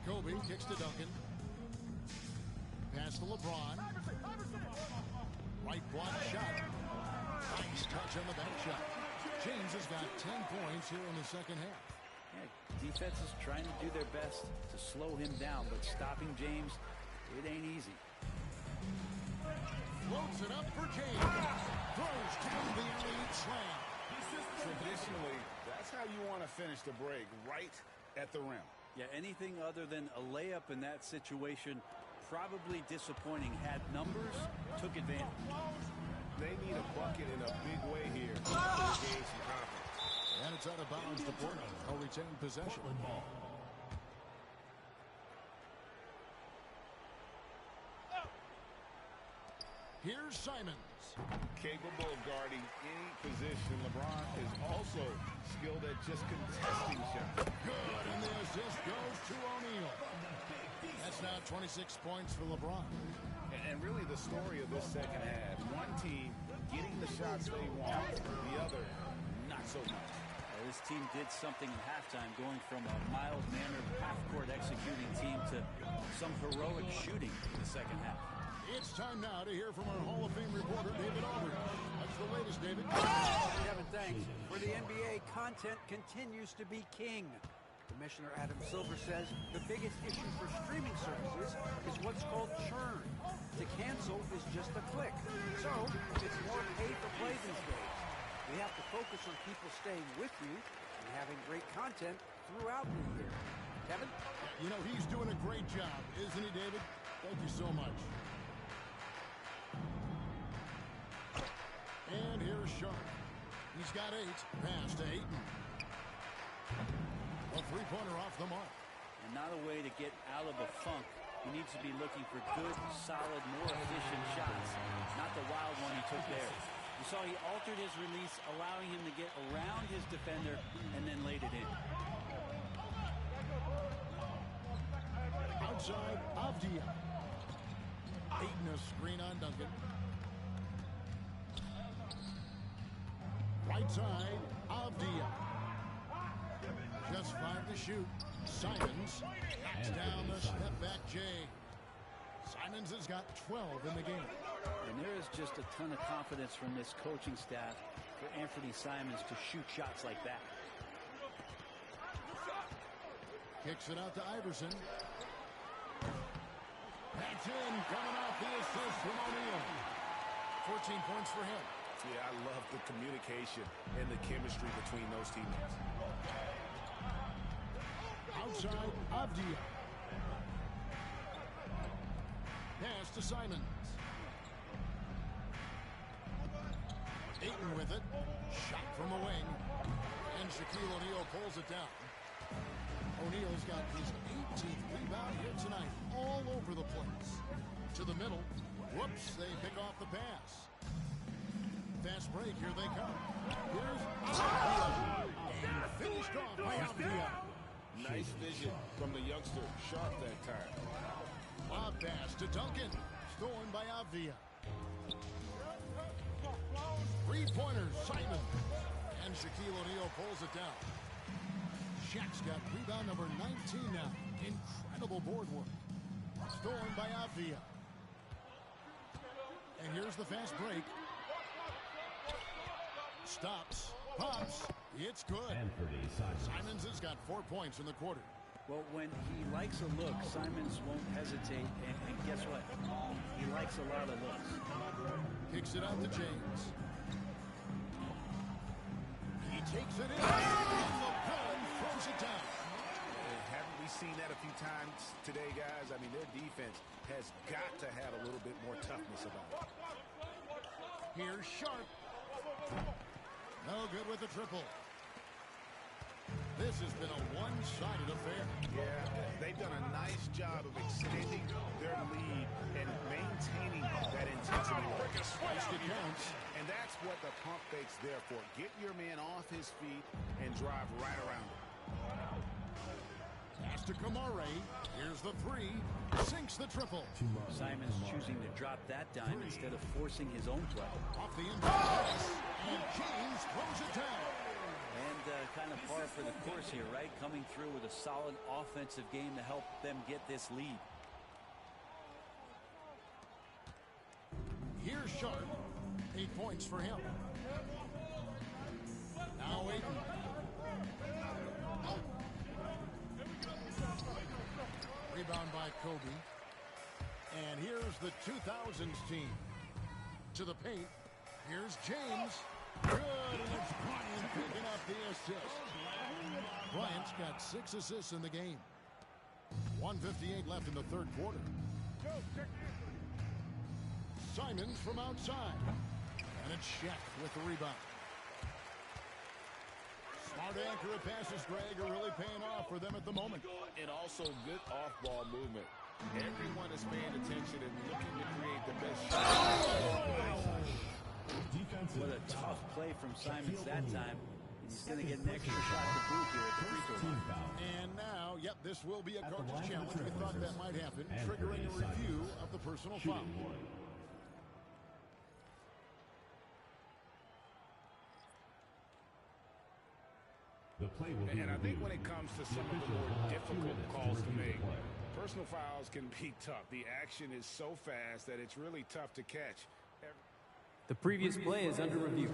Kobe kicks to Duncan. Pass to LeBron. Right block shot. Nice touch on the back shot. James has got 10 points here in the second half. Yeah, defense is trying to do their best to slow him down, but stopping James, it ain't easy. Floats it up for James. Throws down the elite slam. Traditionally, that's how you want to finish the break, right at the rim. Yeah, anything other than a layup in that situation, probably disappointing. Had numbers, took advantage. They need a bucket in a big way here to gain some confidence. And it's out of bounds to Portland. They'll retain possession. Here's Simons. Capable of guarding any position. LeBron is also skilled at just contesting shots. Good, and the assist goes to O'Neal. That's now 26 points for LeBron. And really the story of this second half, one team getting the shots they want, the other not so much. This team did something in halftime, going from a mild-mannered half-court executing team to some heroic shooting in the second half. It's time now to hear from our Hall of Fame reporter, David Aldridge. What's the latest, David? Kevin, thanks. For the NBA, content continues to be king. Commissioner Adam Silver says the biggest issue for streaming services is what's called churn. To cancel is just a click. So, it's more pay-for-play these days. We have to focus on people staying with you and having great content throughout the year. Kevin? You know, he's doing a great job, isn't he, David? Thank you so much. And here's Sharp. He's got 8. Pass to Ayton. A three-pointer off the mark. And not a way to get out of a funk. He needs to be looking for good, solid, more efficient shots. Not the wild one he took there. You saw he altered his release, allowing him to get around his defender and then laid it in. Outside, Avdia. Ayton a screen on Duncan. Right side, Avdia. Just 5 to shoot. Simons knocks down the step-back J. Simons has got 12 in the game. And there is just a ton of confidence from this coaching staff for Anthony Simons to shoot shots like that. Kicks it out to Iverson. That's in, coming off the assist from O'Neal. 14 points for him. Yeah, I love the communication and the chemistry between those teammates. Outside, Avdia. Pass to Simons. Ayton with it. Shot from the wing. And Shaquille O'Neal pulls it down. O'Neal's got his 18th rebound here tonight. All over the place. To the middle. Whoops, they pick off the pass. Fast break, here they come. Here's Avdia. And finished off by Avdia. Nice vision from the youngster. Sharp that time. Lob pass to Duncan. Stolen by Avdia. Three-pointers, Simon. And Shaquille O'Neal pulls it down. Shaq's got rebound number 19 now. Incredible board work. Stolen by Avdia. And here's the fast break. stops, pops, it's good. Simons has got 4 points in the quarter. Well, when he likes a look, Simons won't hesitate, and guess what? He likes a lot of looks. Kicks it out to James. He takes it in. LeBron throws it down. Haven't we seen that a few times today, guys? I mean, their defense has got to have a little bit more toughness about it. Here's Sharp. No good with the triple. This has been a one-sided affair. Yeah, they've done a nice job of extending their lead and maintaining that intensity. And that's what the pump fake's there for. Get your man off his feet and drive right around him. Pass to Kamare. Here's the three. Sinks the triple. Simons choosing to drop that dime instead of forcing his own play. Off the inside. And James throws it down. And kind of par for the course here, right? Coming through with a solid offensive game to help them get this lead. Here's Sharp. 8 points for him. Now Ayton. Rebound by Kobe. And here's the 2000s team. To the paint. Here's James. Good, and it's Bryant picking up the assist. Bryant's got 6 assists in the game. 1:58 left in the third quarter. Simons from outside. And it's Shaq with the rebound. Smart accurate passes, Greg, are really paying off for them at the moment. And also good off-ball movement. Everyone is paying attention and looking to create the best shot. What a tough play from Simons that time. He's going to get an extra shot to boot here at the free throw line. And now, yep, this will be a coach's challenge. We thought that might happen, triggering a review of the personal foul. And I think when it comes to some of the more difficult calls to make, personal fouls can be tough. The action is so fast that it's really tough to catch. The previous play is under review.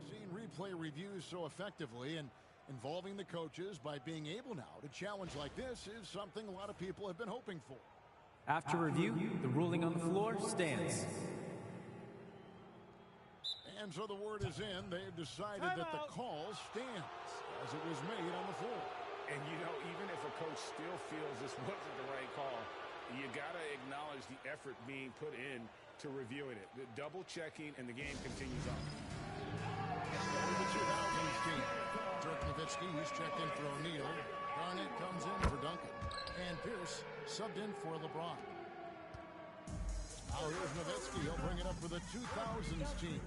Seeing replay reviews so effectively and involving the coaches by being able now to challenge like this is something a lot of people have been hoping for. After review, the ruling on the floor stands. And so the word is in. They've decided that the call stands as it was made on the floor. And, you know, even if a coach still feels this wasn't the right call, you got to acknowledge the effort being put in to reviewing it. The double checking, and the game continues on. The 2000s team. Dirk Nowitzki, he's checked in for O'Neal. Garnett comes in for Duncan. And Pierce subbed in for LeBron. Now here's Nowitzki. He'll bring it up for the 2000s team.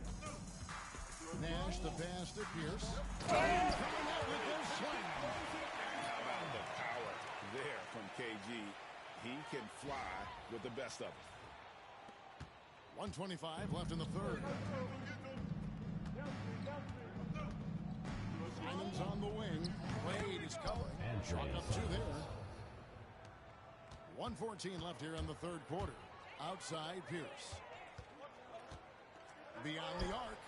Nash, the pass to Pierce. Coming out with this swing. How about the power there from KG? He can fly with the best of them. 1:25 left in the third. Simons on the wing. Wade is covering. Chalk up 2 there. 1:14 left here in the third quarter. Outside Pierce. Beyond the arc.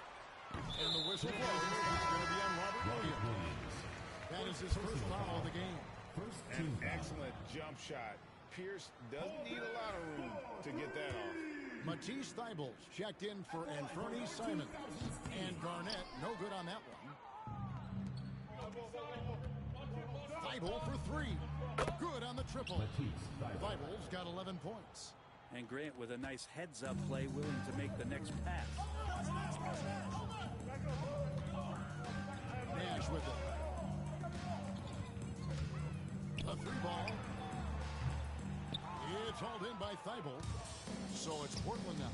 And the whistle blows. It's going to be on Robert Williams. That is his first foul of the game. An excellent jump shot. Pierce doesn't need a lot of room to get that off. Matisse Thybulle checked in for Anthony Simons. And Garnett, no good on that one. Thybulle for 3. Good on the triple. Thybulle's got 11 points. And Grant with a nice heads-up play, willing to make the next pass. Nash with it. A 3 ball. It's hauled in by Thybulle. So it's Portland now.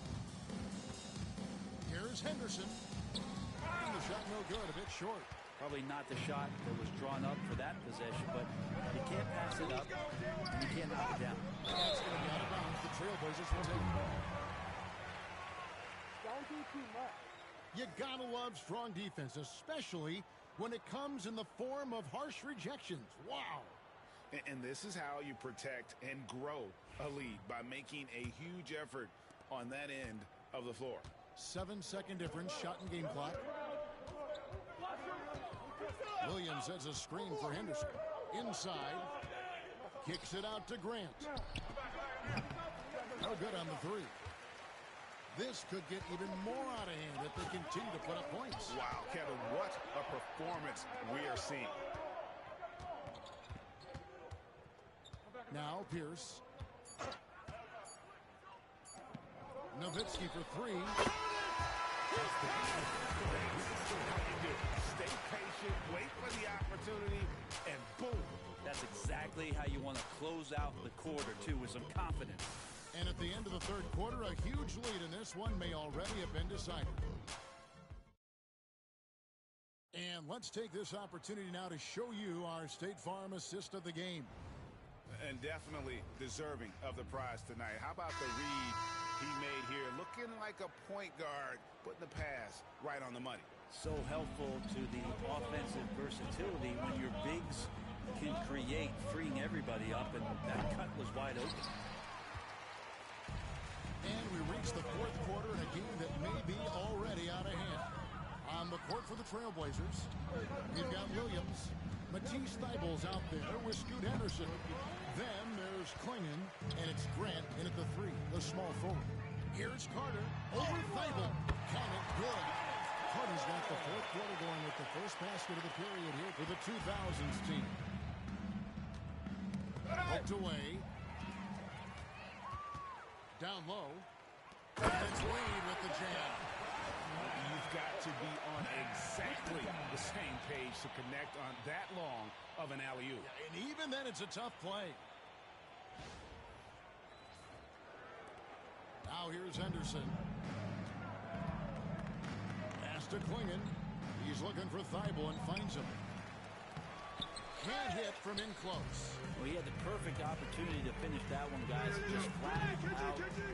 Here's Henderson. And the shot no good, a bit short. Probably not the shot that was drawn up for that possession, but you can't pass it up, and you can't knock it down. That's going to be out of bounds. The Trailblazers will take the ball. Don't do too much. You gotta love strong defense, especially when it comes in the form of harsh rejections. Wow. And this is how you protect and grow a lead, by making a huge effort on that end of the floor. 7-second difference, shot and game clock. Williams sets a screen for Henderson. Inside. Kicks it out to Grant. No good on the three. This could get even more out of hand if they continue to put up points. Wow, Kevin, what a performance we are seeing. Now Pierce. Nowitzki for three. Stay patient, wait for the opportunity, and boom. That's exactly how you want to close out the quarter, too, with some confidence. And at the end of the third quarter, a huge lead in this one may already have been decided. And let's take this opportunity now to show you our State Farm assist of the game. And definitely deserving of the prize tonight. How about the read he made here? Looking like a point guard, putting the pass right on the money. So helpful to the offensive versatility when your bigs can create, freeing everybody up, and that cut was wide open. And we reach the fourth quarter in a game that may be already out of hand. On the court for the Trailblazers, we've got Williams. Matisse Thybulle's out there with Scoot Henderson. Then there's Klingon, and it's Grant in at the three, the small forward. Here's Carter over Thybulle. Count it good. Carter's got the fourth quarter going with the first basket of the period here for the 2000s team. Hooked away. Down low. And it's Wade with the jam. You've got to be on exactly the same page to connect on that long of an alley-oop. And even then, it's a tough play. Now here's Henderson. Pass to Klingon. He's looking for Thybulle and finds him. Can't hit from in close. Well, he had the perfect opportunity to finish that one, guys. Just flat out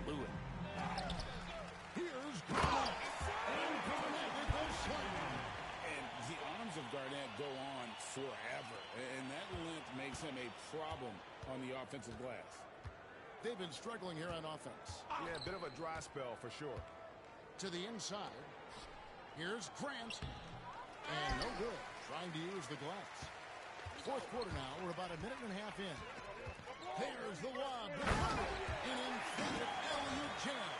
blew it. Here's Garnett. And Garnett with the slam. And the arms of Garnett go on forever. And that length makes him a problem on the offensive glass. They've been struggling here on offense. Yeah, a bit of a dry spell for sure. To the inside. Here's Grant. And no good. Trying to use the glass. Fourth quarter now. We're about a minute and a half in. There's the lob. An emphatic alley-oop jam.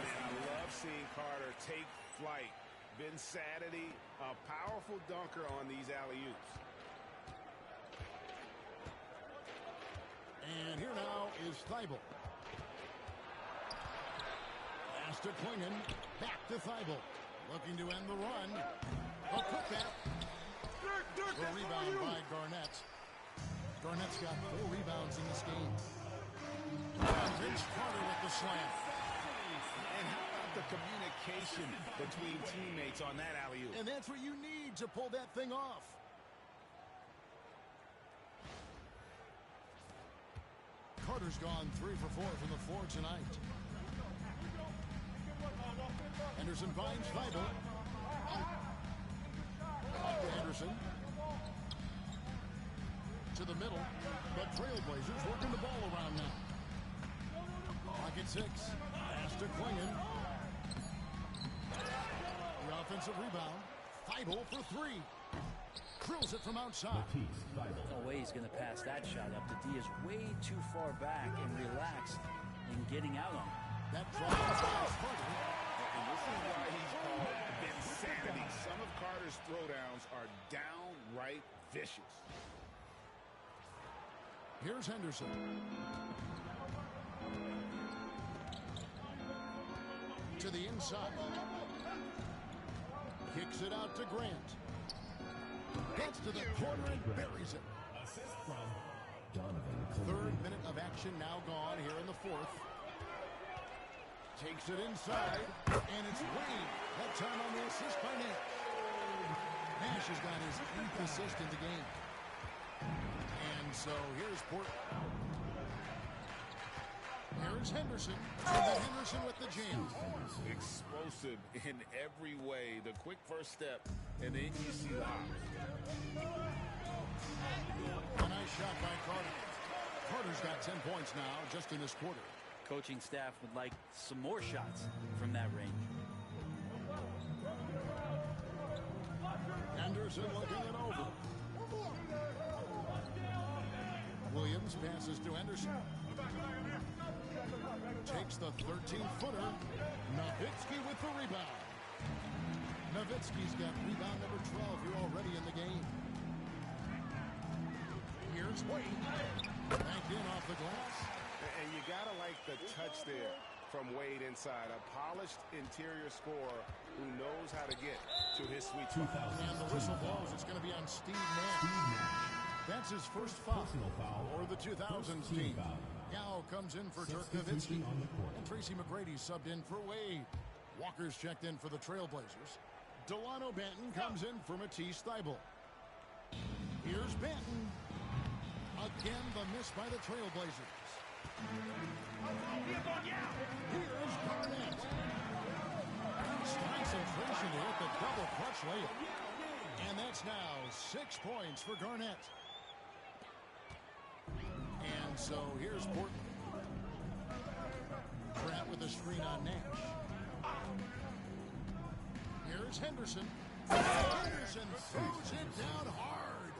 Man, I love seeing Carter take flight. Ben Saturday, a powerful dunker on these alley-oops. And here now is Thybulle. Pass to Klingon. Back to Thybulle. Looking to end the run. A putback. The rebound by Garnett. Garnett's got 4 rebounds in this game. Vince Carter with the slam. And how about the communication between teammates on that alley-oop? And that's what you need to pull that thing off. Carter's gone 3 for 4 from the floor tonight. Henderson finds Thybulle. Up to Henderson. To the middle. But Trailblazers working the ball around now. Clock at 6. Pass to Klingon. The offensive rebound. Thybulle for 3. Drills it from outside. No way he's going to pass that shot up. The D is way too far back and relaxed in getting out on it. That drive is Carter. And this is why he's called insanity. Some of Carter's throwdowns are downright vicious. Here's Henderson. To the inside. Kicks it out to Grant. Gets to the corner and buries it. Assist from Donovan. Third minute of action now gone here in the fourth. Takes it inside, and it's Wade. That time on the assist by Nash. Nash has got his 8th assist in the game. And so here's Here's Henderson. And then Henderson with the jam. Explosive in every way. The quick first step, and then you see the hops. A nice shot by Carter. Carter's got 10 points now just in this quarter. Coaching staff would like some more shots from that range. Anderson Henderson looking it over. Williams passes to Henderson. Takes the 13-footer. Nowitzki with the rebound. Nowitzki's got rebound number 12 here already in the game. Here's Wade. Backed in off the glass. And you got to like the touch there from Wade inside. A polished interior scorer who knows how to get to his sweet spot. And the whistle blows. It's going to be on Steve Nash. That's his first foul for the 2000s team. Yao comes in for Dirk Nowitzki. And Tracy McGrady subbed in for Wade. Walker's checked in for the Trailblazers. Delano Banton comes in for Matisse Thybulle. Here's Banton. Again, the miss by the Trailblazers. Here's Garnett. Nice concentration to hit the double clutch layup. And that's now 6 points for Garnett. And so here's Portland. Grant with a screen on Nash. Here's Henderson. Henderson throws it down hard.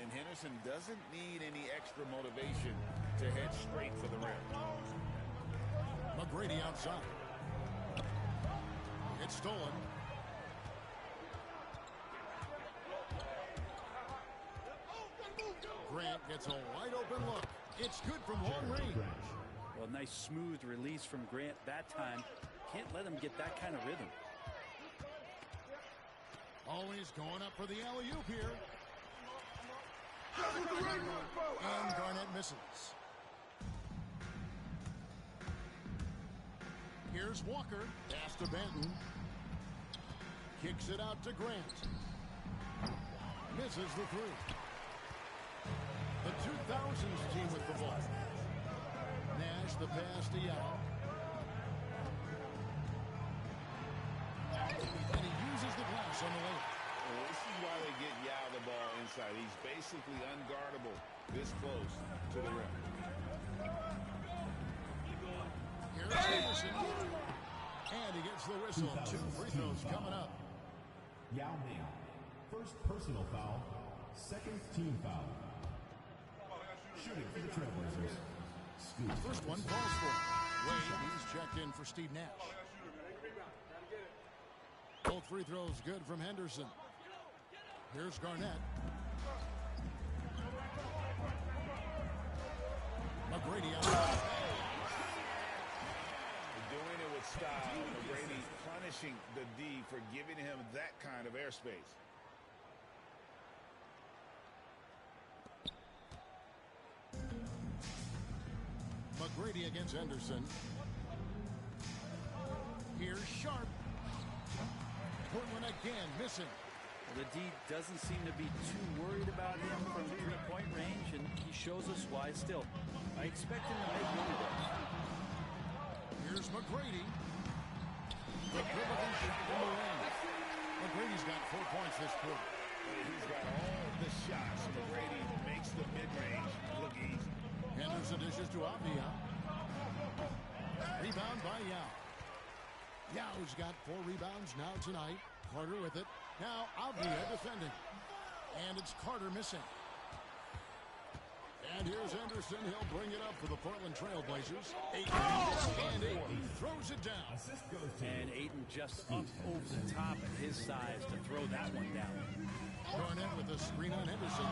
And Henderson doesn't need any extra motivation to head straight for the rim. McGrady outside. It's stolen. Grant gets a wide open look. It's good from long range. Well, nice smooth release from Grant that time. Can't let him get that kind of rhythm. Always going up for the alley-oop here. And Garnett misses. Here's Walker. Pass to Banton. Kicks it out to Grant. Misses the three. The 2000s team with the ball. Nash the pass to Yao. And he uses the glass on the layup. Well, this is why they get Yao the ball inside. He's basically unguardable this close to the rim. Here's Henderson. And he gets the whistle. 2 free throws coming up. Yao Ming. First personal foul. Second team foul. Shooting for the Trailblazers. First one falls for Wade. He's checked in for Steve Nash. Both free throws good from Henderson. Here's Garnett. McGrady outside. Doing it with style. McGrady punishing the D for giving him that kind of airspace. McGrady against Henderson. Here's Sharp. Portland again missing. Well, the D doesn't seem to be too worried about him from three-point range, and he shows us why still. I expect him to make one of those. Here's McGrady. The dribbling shot from the wing. McGrady's got 4 points this quarter. He's got all the shots. McGrady makes the mid-range look easy. Henderson dishes to Avia. Rebound by Yao. Yao's got 4 rebounds now tonight. Carter with it. Now Avia defending. And it's Carter missing. And here's Henderson. He'll bring it up for the Portland Trailblazers. And Ayton throws it down. And Ayton just up over the top at his size to throw that one down. Garnett with the screen on Henderson.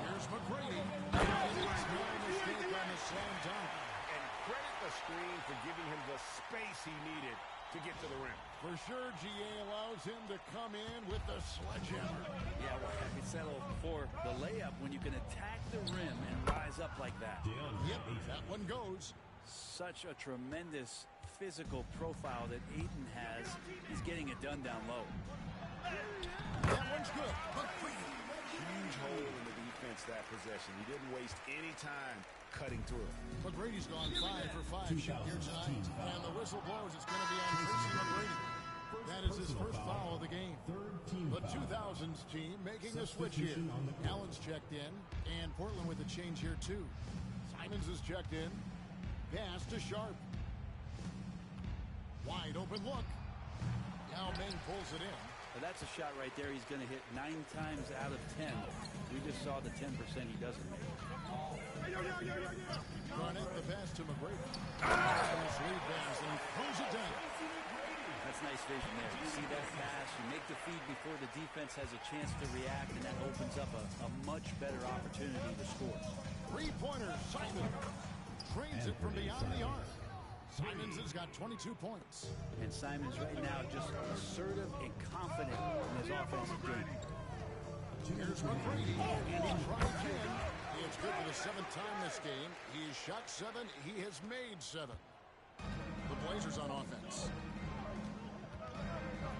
Here's McGrady. And it's no mistake on the slam dunk. And credit the screen for giving him the space he needed to get to the rim. For sure, GA allows him to come in with the sledgehammer. Yeah, well, I settled for the layup when you can attack the rim and rise up like that. Yep, that one goes. Such a tremendous physical profile that Ayton has. He's getting it done down low. That one's good. Huge hole in the defense that possession. He didn't waste any time cutting through. McGrady's gone 5 for 5 shot here tonight. And the whistle blows. It's going to be on Tracy McGrady. That is his first foul of the game. The 2000s team making a switch here. Allen's checked in. And Portland with a change here too. Simons is checked in. Pass to Sharp. Wide open look. Yao Ming pulls it in. A But that's a shot right there he's going to hit 9 times out of 10. We just saw the 10% he doesn't make. Garnett the pass to McGrady. Lead pass and he throws it down. That's nice vision there. You see that pass, you make the feed before the defense has a chance to react, and that opens up a much better opportunity to score. Three-pointer, Simon. Trains it from beyond the arc. Simons has got 22 points. And Simons right now just assertive and confident in his offensive game. Here's McGrady, and he tries again. It's good for the 7th time this game. He's shot 7. He has made 7. The Blazers on offense.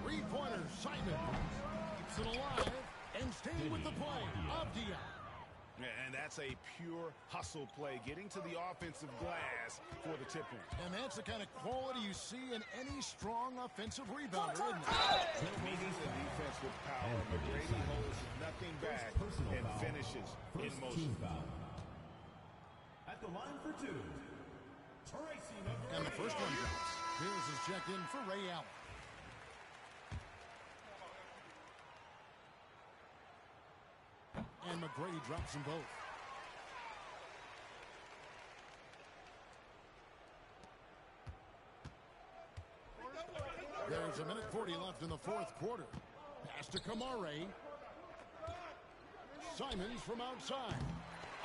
Three-pointer, Simon keeps it alive and staying with the play. Avdia. And that's a pure hustle play, getting to the offensive glass for the tip-in. And that's the kind of quality you see in any strong offensive rebounder, isn't it? Meeting the defense with power. McGrady holds nothing back and finishes in motion. At the line for 2, Tracy McGrady. And the first one drops. Pierce is checked in for Ray Allen. And McGrady drops them both. There's a minute 40 left in the 4th quarter. Pass to Kamare. Simons from outside.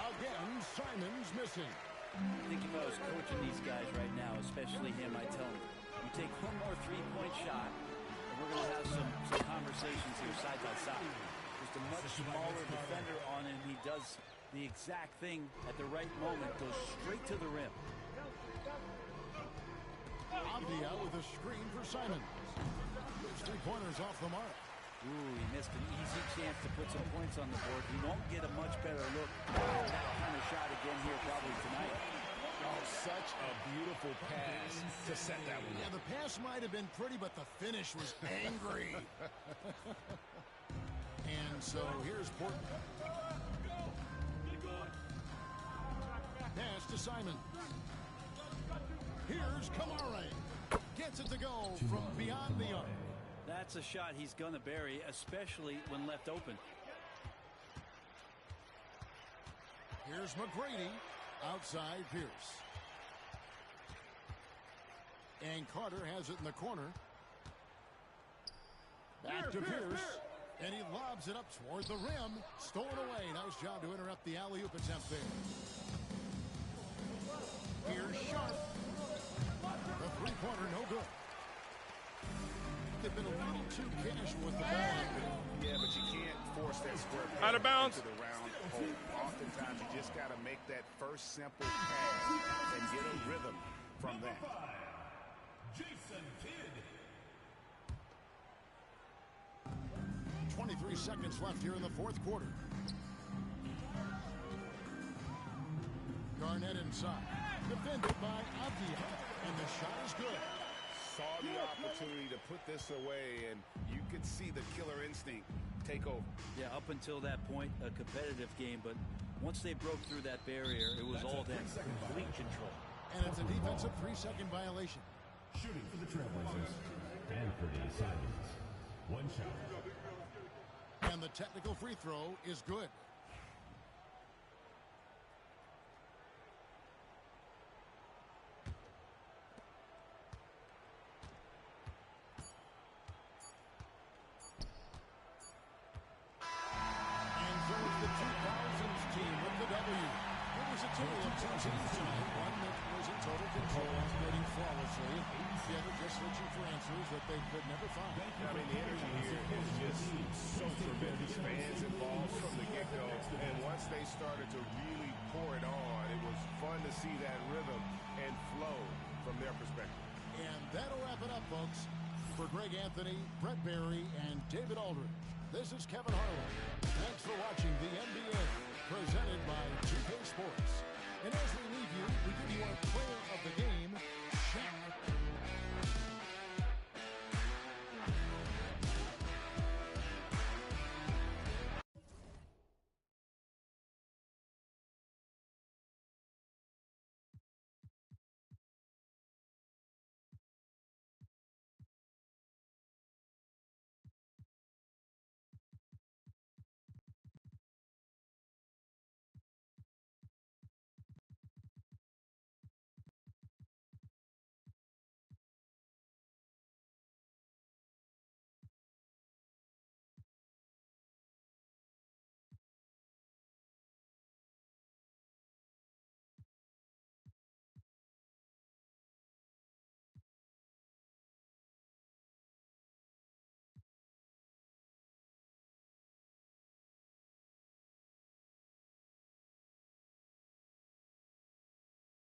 Again, Simons missing. I think if I was coaching these guys right now, especially him, I'd tell him, you take one more three-point shot, and we're going to have some conversations here side by side. Just a much smaller defender on him. He does the exact thing at the right moment, goes straight to the rim. Avdia with a screen for Simons. His 3-pointers off the mark. Ooh, he missed an easy chance to put some points on the board. He won't get a much better look at that kind of shot again here probably tonight. Oh, such a beautiful pass to set that one. Yeah, the pass might have been pretty, but the finish was angry. And so here's Portland. Pass to Simons. Here's Kamare. Gets it to go from beyond the arc. That's a shot he's going to bury, especially when left open. Here's McGrady. Outside Pierce. And Carter has it in the corner. Back to Pierce. And he lobs it up toward the rim. Stolen away. Nice job to interrupt the alley-oop attempt there. Here's Sharp. The three-pointer no good. They've been a little too casual with the ball. Yeah, but you can't force that square Out of bounds. to the round hole. Oftentimes, you just got to make that first simple pass and get a rhythm from that. Jason Kidd. 23 seconds left here in the 4th quarter. Garnett inside. Defended by Avdia. And the shot is good. Saw the opportunity to put this away, and you could see the killer instinct take over. Yeah, up until that point, a competitive game, but once they broke through that barrier, it was all them. Complete control. And it's a defensive 3-second violation. Shooting for the Trailblazers. Anthony Simons. One shot. And the technical free throw is good. And so it's the 2000s team with the W. It was a total of 2 teams tonight. One that was in total control, operating flawlessly. The other just searching for answers that they could never find. I mean, the energy here is just so tremendous. Fans involved from the get-go, and once they started to really pour it on, it was fun to see that rhythm and flow from their perspective. And that'll wrap it up, folks. For Greg Anthony, Brett Barry, and David Aldridge, this is Kevin Harlan. Thanks for watching the NBA, presented by 2K Sports. And as we leave you, we give you our player of the game, Shaq.